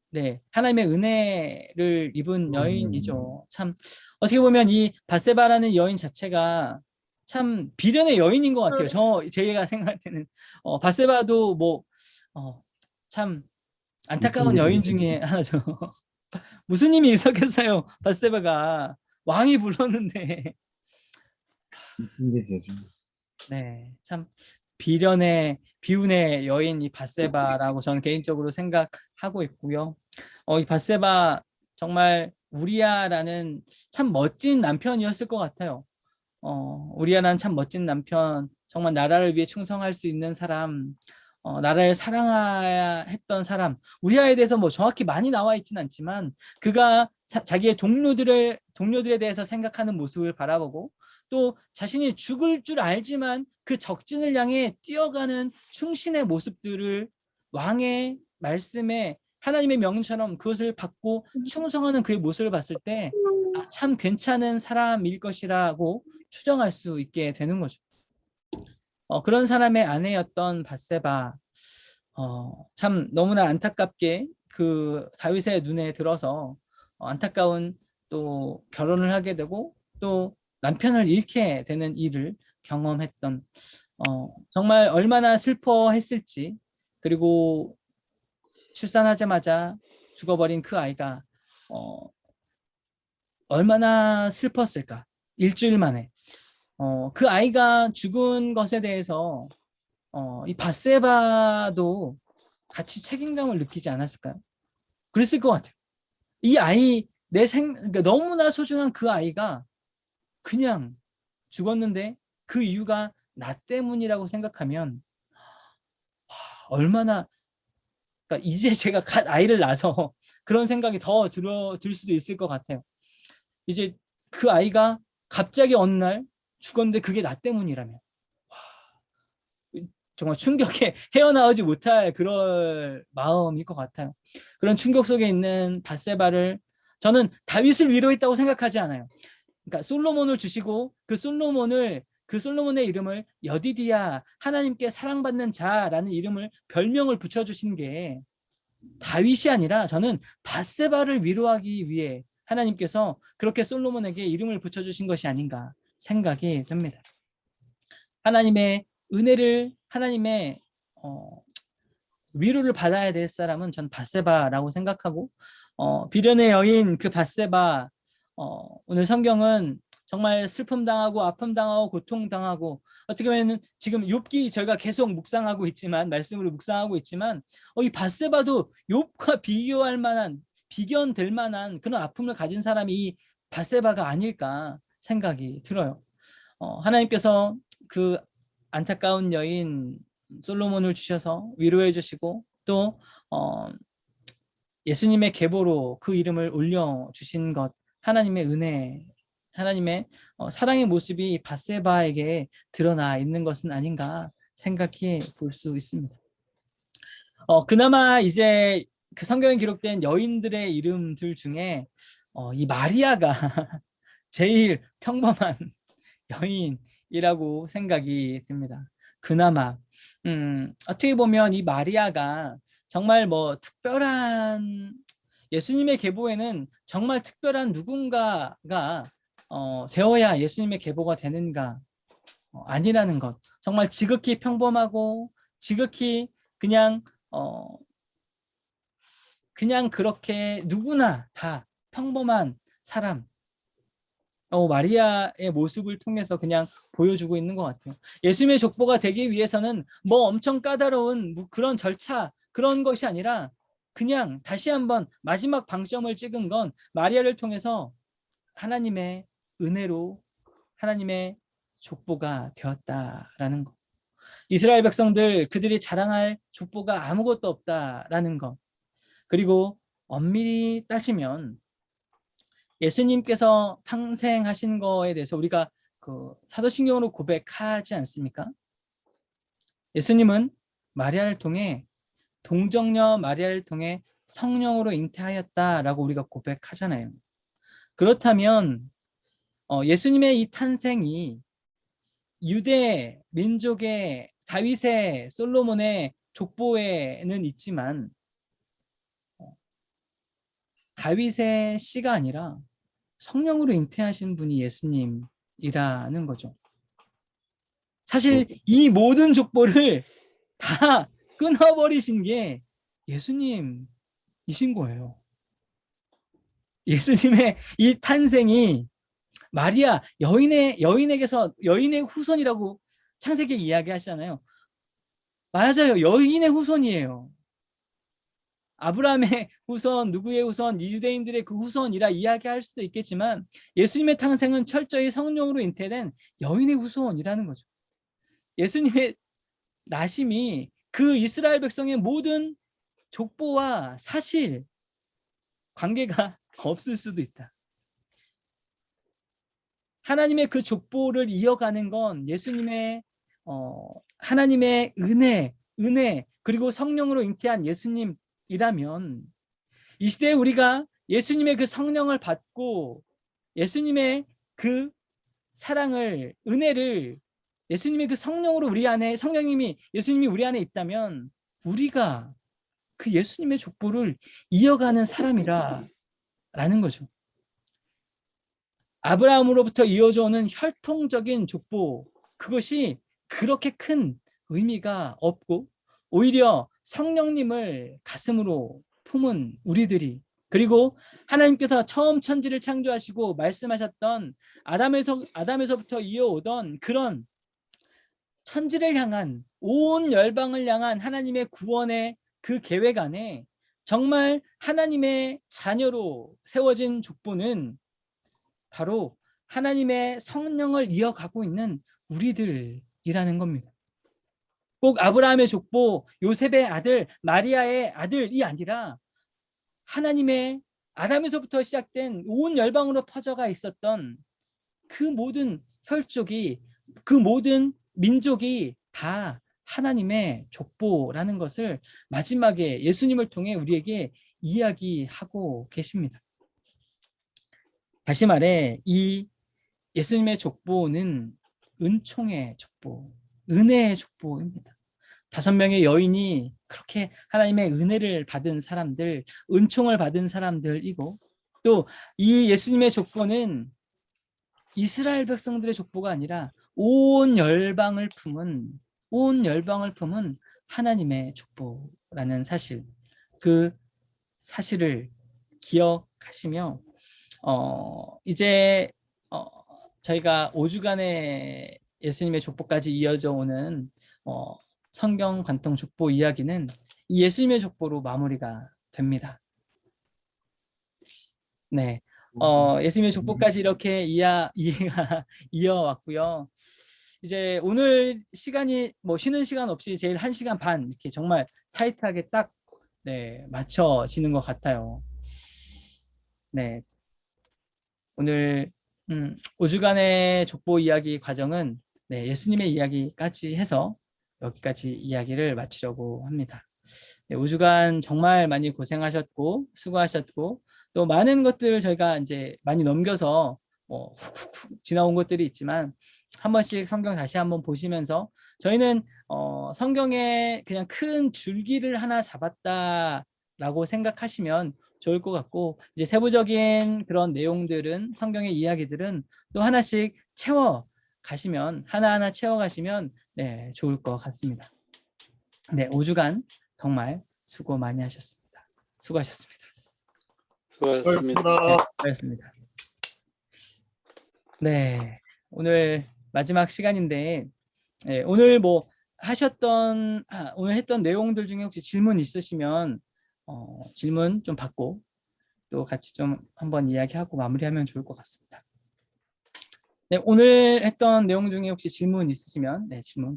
네, 하나님의 은혜를 입은 여인이죠. 참 어떻게 보면 이 밧세바라는 여인 자체가 참 비련의 여인인 것 같아요. 제가 생각할 때는 밧세바도 참 안타까운 여인 중에 하나죠. 무슨 힘이 있었겠어요. 밧세바가 왕이 불렀는데. 네, 참 비운의 여인 이 밧세바라고 저는 개인적으로 생각하고 있고요. 이 밧세바 정말 우리야라는 참 멋진 남편이었을 것 같아요. 우리야라는 참 멋진 남편, 정말 나라를 위해 충성할 수 있는 사람, 나라를 사랑해야 했던 사람. 우리야에 대해서 정확히 많이 나와 있지는 않지만 그가 자기의 동료들에 대해서 생각하는 모습을 바라보고 또 자신이 죽을 줄 알지만 그 적진을 향해 뛰어가는 충신의 모습들을 왕의 말씀에 하나님의 명령처럼 그것을 받고 충성하는 그의 모습을 봤을 때 참 괜찮은 사람일 것이라고 추정할 수 있게 되는 거죠. 그런 사람의 아내였던 밧세바, 참 너무나 안타깝게 그 다윗의 눈에 들어서 안타까운 또 결혼을 하게 되고 또 남편을 잃게 되는 일을 경험했던, 정말 얼마나 슬퍼했을지, 그리고 출산하자마자 죽어버린 그 아이가 얼마나 슬펐을까. 일주일 만에 그 아이가 죽은 것에 대해서 이 밧세바도 같이 책임감을 느끼지 않았을까요? 그랬을 것 같아요. 이 아이, 그러니까 너무나 소중한 그 아이가 그냥 죽었는데 그 이유가 나 때문이라고 생각하면 얼마나, 그러니까 이제 제가 갓 아이를 낳아서 그런 생각이 더 들 수도 있을 것 같아요. 이제 그 아이가 갑자기 어느 날 죽었는데 그게 나 때문이라면 정말 충격에 헤어나오지 못할 그럴 마음일 것 같아요. 그런 충격 속에 있는 밧세바를 저는 다윗을 위로했다고 생각하지 않아요. 그러니까 솔로몬을 주시고 그 솔로몬의 이름을 여디디야, 하나님께 사랑받는 자라는 이름을 별명을 붙여주신 게 다윗이 아니라 저는 밧세바를 위로하기 위해 하나님께서 그렇게 솔로몬에게 이름을 붙여주신 것이 아닌가 생각이 듭니다. 하나님의 은혜를, 하나님의 위로를 받아야 될 사람은 전 밧세바라고 생각하고, 비련의 여인 그 밧세바, 오늘 성경은 정말 슬픔 당하고 아픔 당하고 고통 당하고, 어떻게 보면 지금 욥기 저희가 계속 묵상하고 있지만, 말씀으로 묵상하고 있지만, 이 밧세바도 욥과 비견될 만한 그런 아픔을 가진 사람이 이 밧세바가 아닐까 생각이 들어요. 하나님께서 그 안타까운 여인 솔로몬을 주셔서 위로해 주시고 또 예수님의 계보로 그 이름을 올려주신 것, 하나님의 은혜, 하나님의 사랑의 모습이 밧세바에게 드러나 있는 것은 아닌가 생각해 볼 수 있습니다. 그나마 이제 그 성경에 기록된 여인들의 이름들 중에 이 마리아가 제일 평범한 여인이라고 생각이 듭니다. 그나마 어떻게 보면 이 마리아가 정말 특별한, 예수님의 계보에는 정말 특별한 누군가가 되어야 예수님의 계보가 되는가, 아니라는 것. 정말 지극히 평범하고 지극히 그냥 그렇게 누구나 다 평범한 사람, 마리아의 모습을 통해서 그냥 보여주고 있는 것 같아요. 예수님의 족보가 되기 위해서는 엄청 까다로운 그런 절차, 그런 것이 아니라 그냥 다시 한번 마지막 방점을 찍은 건 마리아를 통해서 하나님의 은혜로, 하나님의 족보가 되었다라는 것. 이스라엘 백성들 그들이 자랑할 족보가 아무것도 없다라는 것. 그리고 엄밀히 따지면 예수님께서 탄생하신 거에 대해서 우리가 그 사도신경으로 고백하지 않습니까? 예수님은 마리아를 통해 동정녀 마리아를 통해 성령으로 잉태하였다라고 우리가 고백하잖아요. 그렇다면 예수님의 이 탄생이 유대 민족의 다윗의 솔로몬의 족보에는 있지만 다윗의 씨가 아니라 성령으로 잉태하신 분이 예수님이라는 거죠. 사실 이 모든 족보를 다 끊어버리신 게 예수님이신 거예요. 예수님의 이 탄생이 마리아 여인에게서 여인의 후손이라고 창세기에 이야기하시잖아요. 맞아요. 여인의 후손이에요. 아브라함의 후손, 누구의 후손, 유대인들의 그 후손이라 이야기할 수도 있겠지만 예수님의 탄생은 철저히 성령으로 잉태된 여인의 후손이라는 거죠. 예수님의 나심이 그 이스라엘 백성의 모든 족보와 사실 관계가 없을 수도 있다. 하나님의 그 족보를 이어가는 건 예수님의 하나님의 은혜 그리고 성령으로 잉태한 예수님이라면 이 시대에 우리가 예수님의 그 성령을 받고 예수님의 그 사랑을 은혜를 예수님의 그 성령으로 우리 안에 예수님이 우리 안에 있다면 우리가 그 예수님의 족보를 이어가는 사람이라라는 거죠. 아브라함으로부터 이어져 오는 혈통적인 족보, 그것이 그렇게 큰 의미가 없고 오히려 성령님을 가슴으로 품은 우리들이, 그리고 하나님께서 처음 천지를 창조하시고 말씀하셨던 아담에서부터 이어오던 그런 천지를 향한, 온 열방을 향한 하나님의 구원의 그 계획 안에 정말 하나님의 자녀로 세워진 족보는 바로 하나님의 성령을 이어가고 있는 우리들이라는 겁니다. 꼭 아브라함의 족보, 요셉의 아들, 마리아의 아들이 아니라 하나님의 아담에서부터 시작된 온 열방으로 퍼져가 있었던 그 모든 혈족이, 그 모든 민족이 다 하나님의 족보라는 것을 마지막에 예수님을 통해 우리에게 이야기하고 계십니다. 다시 말해 이 예수님의 족보는 은총의 족보, 은혜의 족보입니다. 5명의 여인이 그렇게 하나님의 은혜를 받은 사람들, 은총을 받은 사람들이고, 또 이 예수님의 족보는 이스라엘 백성들의 족보가 아니라 온 열방을 품은 하나님의 족보라는 사실, 그 사실을 기억하시며 이제 저희가 5주간의 예수님의 족보까지 이어져 오는 성경 관통 족보 이야기는 이 예수님의 족보로 마무리가 됩니다. 네, 예수님의 족보까지 이렇게 이해가 이어왔고요. 이제 오늘 시간이 뭐 쉬는 시간 없이 제일 1시간 반 이렇게 정말 타이트하게 딱 맞춰지는 것 같아요. 네, 오늘 5주간의 족보 이야기 과정은 예수님의 이야기까지 해서 여기까지 이야기를 마치려고 합니다. 5주간 정말 많이 고생하셨고 수고하셨고, 또 많은 것들을 저희가 이제 많이 넘겨서 훅훅 지나온 것들이 있지만 한 번씩 성경 다시 한번 보시면서 저희는 성경에 그냥 큰 줄기를 하나 잡았다라고 생각하시면 좋을 것 같고, 이제 세부적인 그런 내용들은, 성경의 이야기들은 또 하나씩 하나하나 채워가시면 좋을 것 같습니다. 5주간 정말 수고 많이 하셨습니다. 수고하셨습니다. 수고하셨습니다. 오늘 마지막 시간인데 오늘 오늘 했던 내용들 중에 혹시 질문 있으시면 질문 좀 받고 또 같이 좀 한번 이야기하고 마무리하면 좋을 것 같습니다. 네, 오늘 했던 내용 중에 혹시 질문 있으시면 네, 질문.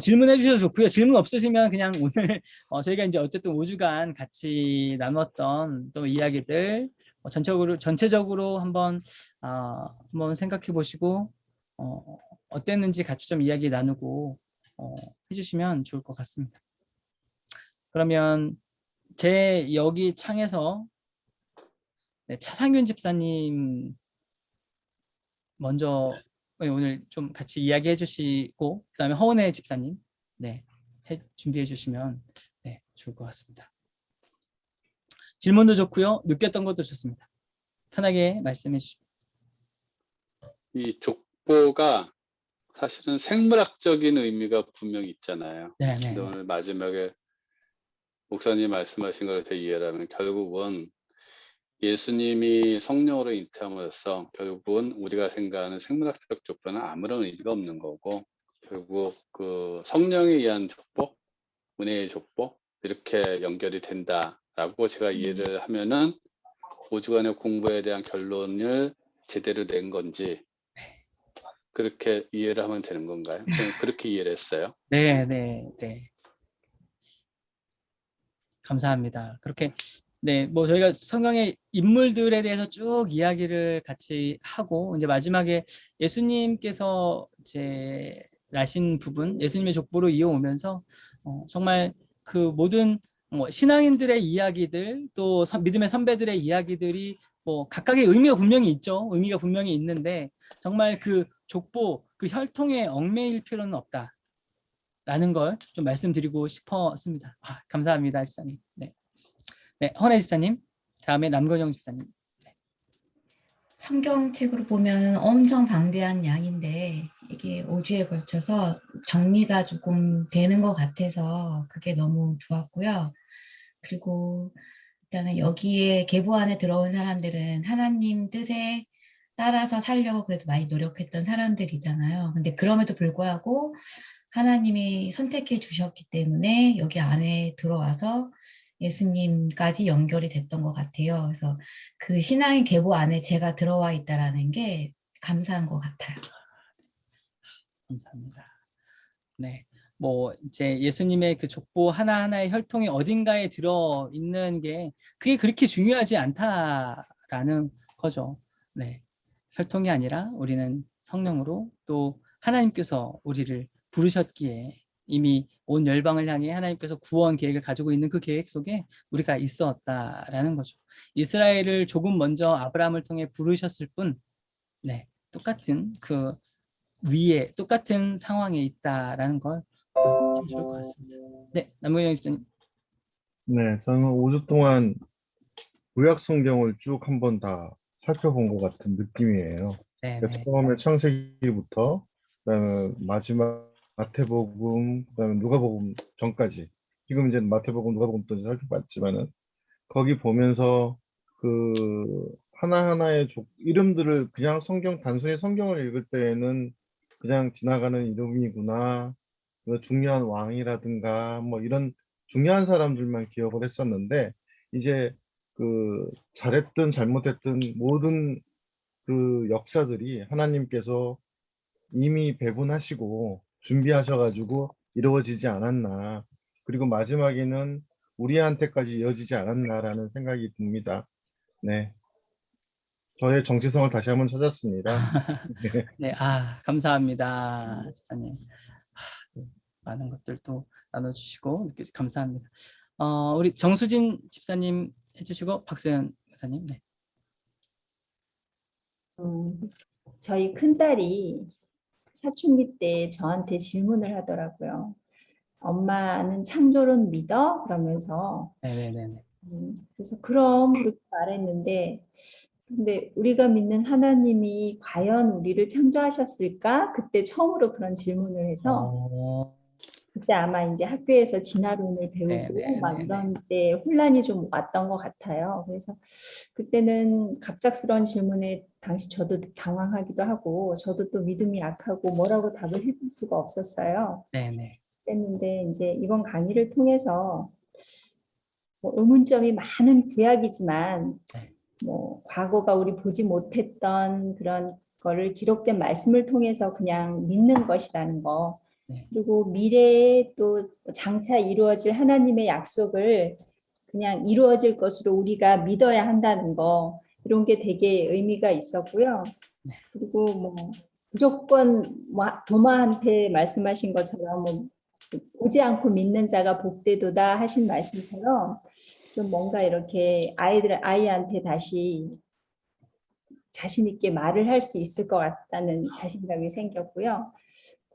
질문해 주셔도 좋고요. 질문 없으시면 그냥 오늘 저희가 이제 어쨌든 5주간 같이 나눴던 또 이야기들 전체적으로 한번 생각해 보시고 어땠는지 같이 좀 이야기 나누고 해주시면 좋을 것 같습니다. 그러면 제 여기 창에서 네, 차상균 집사님 먼저 오늘 좀 같이 이야기해 주시고 그다음에 허은혜 집사님 네, 준비해 주시면 네, 좋을 것 같습니다. 질문도 좋고요. 느꼈던 것도 좋습니다. 편하게 말씀해 주시면. 이 족보가 사실은 생물학적인 의미가 분명히 있잖아요. 네, 네. 근데 오늘 마지막에 목사님 말씀하신 걸 제 이해라면 결국은 예수님이 성령으로 잉태함으로써 결국은 우리가 생각하는 생물학적 족보는 아무런 의미가 없는 거고 결국 그 성령에 의한 족보, 은혜의 족보 이렇게 연결이 된다라고 제가 이해를 하면은 5주간의 공부에 대한 결론을 제대로 낸 건지 그렇게 이해를 하면 되는 건가요? 저는 그렇게 이해를 했어요. 네, 네, 네. 감사합니다. 그렇게 네, 뭐 저희가 성경의 인물들에 대해서 쭉 이야기를 같이 하고 이제 마지막에 예수님께서 이제 나신 부분, 예수님의 족보로 이어오면서 정말 그 모든 신앙인들의 이야기들 또 믿음의 선배들의 이야기들이 뭐 각각의 의미가 분명히 있죠. 의미가 분명히 있는데 정말 그 족보, 그 혈통에 얽매일 필요는 없다. 라는 걸 좀 말씀드리고 싶었습니다. 감사합니다, 집사님. 네. 네, 허네 집사님, 다음에 남건영 집사님. 성경책으로 보면 엄청 방대한 양인데 이게 5주에 걸쳐서 정리가 조금 되는 것 같아서 그게 너무 좋았고요. 그리고 일단은 여기에 계보 안에 들어온 사람들은 하나님 뜻에 따라서 살려고 그래도 많이 노력했던 사람들이잖아요. 근데 그럼에도 불구하고 하나님이 선택해 주셨기 때문에 여기 안에 들어와서 예수님까지 연결이 됐던 것 같아요. 그래서 그 신앙의 계보 안에 제가 들어와 있다라는 게 감사한 것 같아요. 감사합니다. 네, 뭐 이제 예수님의 그 족보 하나하나의 혈통이 어딘가에 들어 있는 게 그게 그렇게 중요하지 않다라는 거죠. 네, 혈통이 아니라 우리는 성령으로 또 하나님께서 우리를 부르셨기에 이미 온 열방을 향해 하나님께서 구원 계획을 가지고 있는 그 계획 속에 우리가 있었다라는 거죠. 이스라엘을 조금 먼저 아브라함을 통해 부르셨을 뿐, 네, 똑같은 그 위에 똑같은 상황에 있다라는 걸 참 좋을 것 같습니다. 네, 남경영 집사님. 네, 저는 5주 동안 구약 성경을 쭉 한번 다 살펴본 것 같은 느낌이에요. 네, 그러니까 네, 처음에 창세기부터 그다음에 마지막 마태복음, 그다음에 누가복음 전까지 지금 이제 마태복음, 누가복음 또 살펴봤지만은 거기 보면서 그 하나하나의 이름들을 그냥 단순히 성경을 읽을 때에는 그냥 지나가는 이름이구나. 중요한 왕이라든가 뭐 이런 중요한 사람들만 기억을 했었는데 이제 그 잘했든 잘못했든 모든 그 역사들이 하나님께서 이미 배분하시고 준비하셔가지고 이루어지지 않았나. 그리고 마지막에는 우리한테까지 이어지지 않았나라는 생각이 듭니다. 네. 저의 정체성을 다시 한번 찾았습니다. 네, 감사합니다, 집사님. 네, 많은 것들도 나눠주시고 감사합니다. 우리 정수진 집사님 해주시고 박소연 목사님. 네. 저희 큰딸이 사춘기 때 저한테 질문을 하더라고요. 엄마는 창조론 믿어? 그러면서 네네네. 그래서 그럼 그렇게 말했는데 근데 우리가 믿는 하나님이 과연 우리를 창조하셨을까? 그때 처음으로 그런 질문을 해서 그때 아마 이제 학교에서 진화론을 배우고 막 이런 때 혼란이 좀 왔던 것 같아요. 그래서 그때는 갑작스러운 질문에 당시 저도 당황하기도 하고 저도 또 믿음이 약하고 뭐라고 답을 해줄 수가 없었어요. 네네. 그랬는데 이제 이번 강의를 통해서 뭐 의문점이 많은 구약이지만 네. 뭐 과거가 우리 보지 못했던 그런 거를 기록된 말씀을 통해서 그냥 믿는 것이라는 거. 네. 그리고 미래에 또 장차 이루어질 하나님의 약속을 그냥 이루어질 것으로 우리가 믿어야 한다는 거. 이런 게 되게 의미가 있었고요. 네. 그리고 뭐 무조건 도마한테 말씀하신 것처럼 뭐 보지 않고 믿는 자가 복되도다 하신 말씀처럼 좀 뭔가 이렇게 아이한테 다시 자신 있게 말을 할 수 있을 것 같다는 자신감이 생겼고요.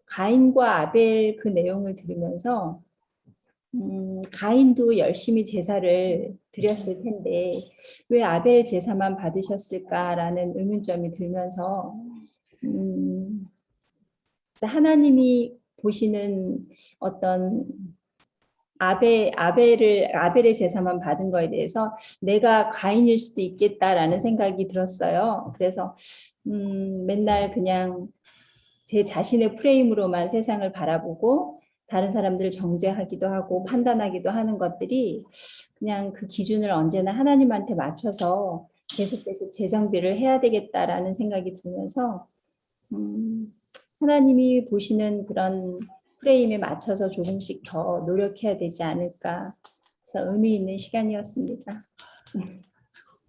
가인과 아벨 그 내용을 들으면서 가인도 열심히 제사를 드렸을 텐데 왜 아벨 제사만 받으셨을까라는 의문점이 들면서 하나님이 보시는 어떤 아벨의 제사만 받은 거에 대해서 내가 가인일 수도 있겠다라는 생각이 들었어요. 그래서 맨날 그냥 제 자신의 프레임으로만 세상을 바라보고 다른 사람들을 정죄하기도 하고 판단하기도 하는 것들이 그냥 그 기준을 언제나 하나님한테 맞춰서 계속 재정비를 해야 되겠다라는 생각이 들면서 하나님이 보시는 그런 프레임에 맞춰서 조금씩 더 노력해야 되지 않을까. 그래서 의미 있는 시간이었습니다.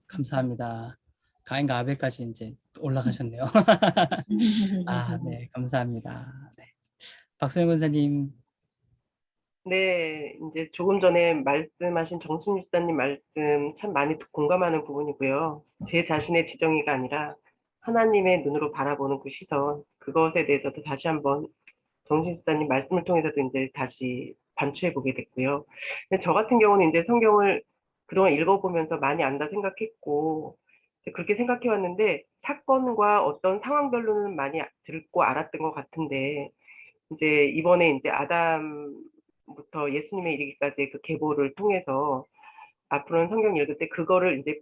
감사합니다. 가인과 아벨까지 이제 올라가셨네요. 아, 네, 감사합니다. 네. 박소영 권사님. 네, 이제 조금 전에 말씀하신 정순 집사님 말씀 참 많이 공감하는 부분이고요. 제 자신의 지정의가 아니라 하나님의 눈으로 바라보는 그 시선, 그것에 대해서도 다시 한번 정순 집사님 말씀을 통해서도 이제 다시 반추해 보게 됐고요. 근데 저 같은 경우는 이제 성경을 그동안 읽어보면서 많이 안다 생각했고, 그렇게 생각해 왔는데, 사건과 어떤 상황별로는 많이 듣고 알았던 것 같은데, 이제 이번에 이제 아담부터 예수님에 이르기까지의 그 계보를 통해서 앞으로는 성경 읽을 때 그거를 이제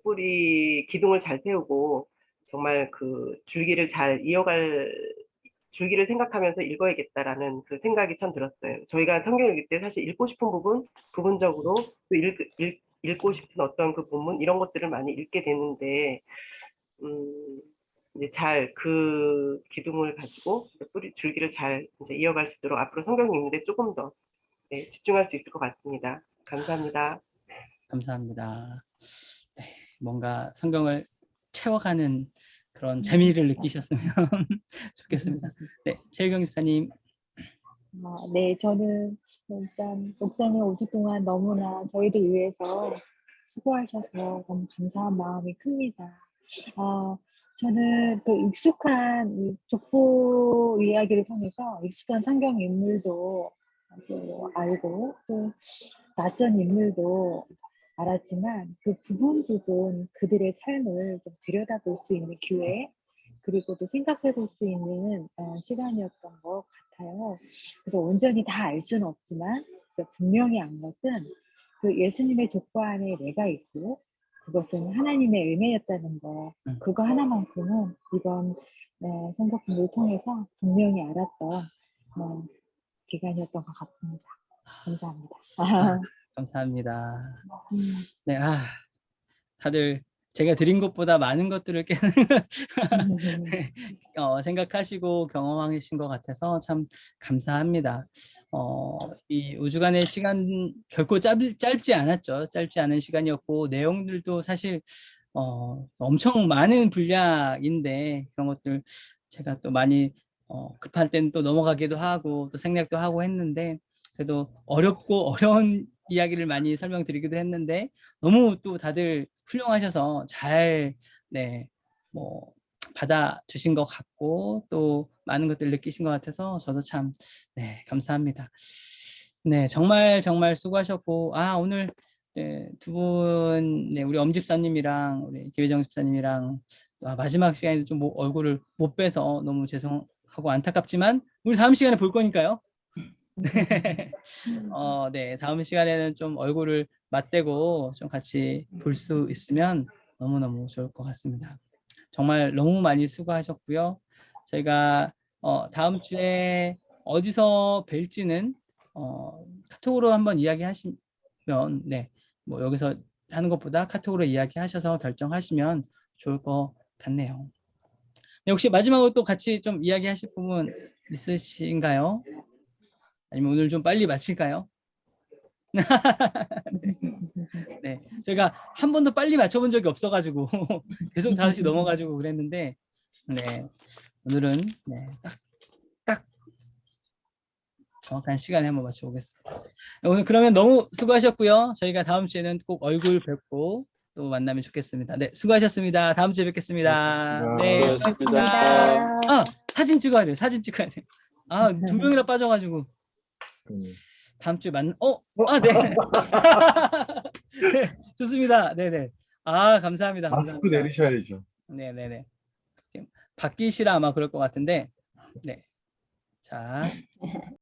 기둥을 잘 세우고 정말 그 줄기를 잘 이어갈 줄기를 생각하면서 읽어야겠다라는 그 생각이 참 들었어요. 저희가 성경 읽을 때 사실 읽고 싶은 부분적으로 또 읽고 싶은 어떤 그 본문 이런 것들을 많이 읽게 되는데 이제 잘 그 기둥을 가지고 줄기를 잘 이제 이어갈 수 있도록 앞으로 성경 읽는데 조금 더 집중할 수 있을 것 같습니다. 감사합니다. 감사합니다. 네, 뭔가 성경을 채워가는 그런 재미를 느끼셨으면 좋겠습니다. 네, 최유경 집사님. 네, 저는 일단 목사님 5주 동안 너무나 저희들 위해서 수고하셔서 너무 감사한 마음이 큽니다. 저는 그 익숙한 이 족보 이야기를 통해서 익숙한 성경 인물도 또 알고 또 낯선 인물도 알았지만 그 부분 그들의 삶을 좀 들여다볼 수 있는 기회 그리고 또 생각해 볼 수 있는 시간이었던 것 같아요. 그래서 온전히 다 알 수는 없지만 분명히 안 것은 그 예수님의 족보 안에 내가 있고 그것은 하나님의 은혜였다는 거. 그거 하나만큼은 이번 선거 공부를 통해서 분명히 알았던 기간이었던 것 같습니다. 감사합니다. 감사합니다. 네, 다들 제가 드린 것보다 많은 것들을 깨는 생각하시고 경험하신 것 같아서 참 감사합니다. 이 5주간의 시간 결코 짧지 않았죠. 짧지 않은 시간이었고 내용들도 사실 엄청 많은 분량인데 그런 것들 제가 또 많이 급할 때는 또 넘어가기도 하고 또 생략도 하고 했는데 그래도 어렵고 어려운 이야기를 많이 설명드리기도 했는데 너무 또 다들 훌륭하셔서 잘 받아주신 것 같고 또 많은 것들을 느끼신 것 같아서 저도 참 감사합니다. 네, 정말 수고하셨고 오늘 두 분 우리 엄 집사님이랑 우리 김혜정 집사님이랑 마지막 시간에도 좀 얼굴을 못 뵈서 너무 죄송하고 안타깝지만 우리 다음 시간에 볼 거니까요. 네, 다음 시간에는 좀 얼굴을 맞대고 좀 같이 볼 수 있으면 너무너무 좋을 것 같습니다. 정말 너무 많이 수고하셨고요. 저희가 다음 주에 어디서 뵐지는 카톡으로 한번 이야기하시면 뭐 여기서 하는 것보다 카톡으로 이야기하셔서 결정하시면 좋을 것 같네요. 네, 혹시 마지막으로 또 같이 좀 이야기하실 부분 있으신가요? 아니면 오늘 좀 빨리 마칠까요? 네, 저희가 한 번도 빨리 맞춰본 적이 없어가지고 계속 5시 넘어가지고 그랬는데, 네, 오늘은 네, 딱 정확한 시간에 한번 맞춰보겠습니다. 오늘 그러면 너무 수고하셨고요. 저희가 다음 주에는 꼭 얼굴 뵙고 또 만나면 좋겠습니다. 네, 수고하셨습니다. 다음 주에 뵙겠습니다. 네, 수고하셨습니다. 수고하셨습니다. 아, 사진 찍어야 돼요. 사진 찍어야 돼요. 아, 2명이나 빠져가지고 다음 주에 네. 네, 좋습니다. 네네. 아, 감사합니다. 마스크 감사합니다. 내리셔야죠. 네네네. 지금 바뀌시라 아마 그럴 것 같은데, 네. 자,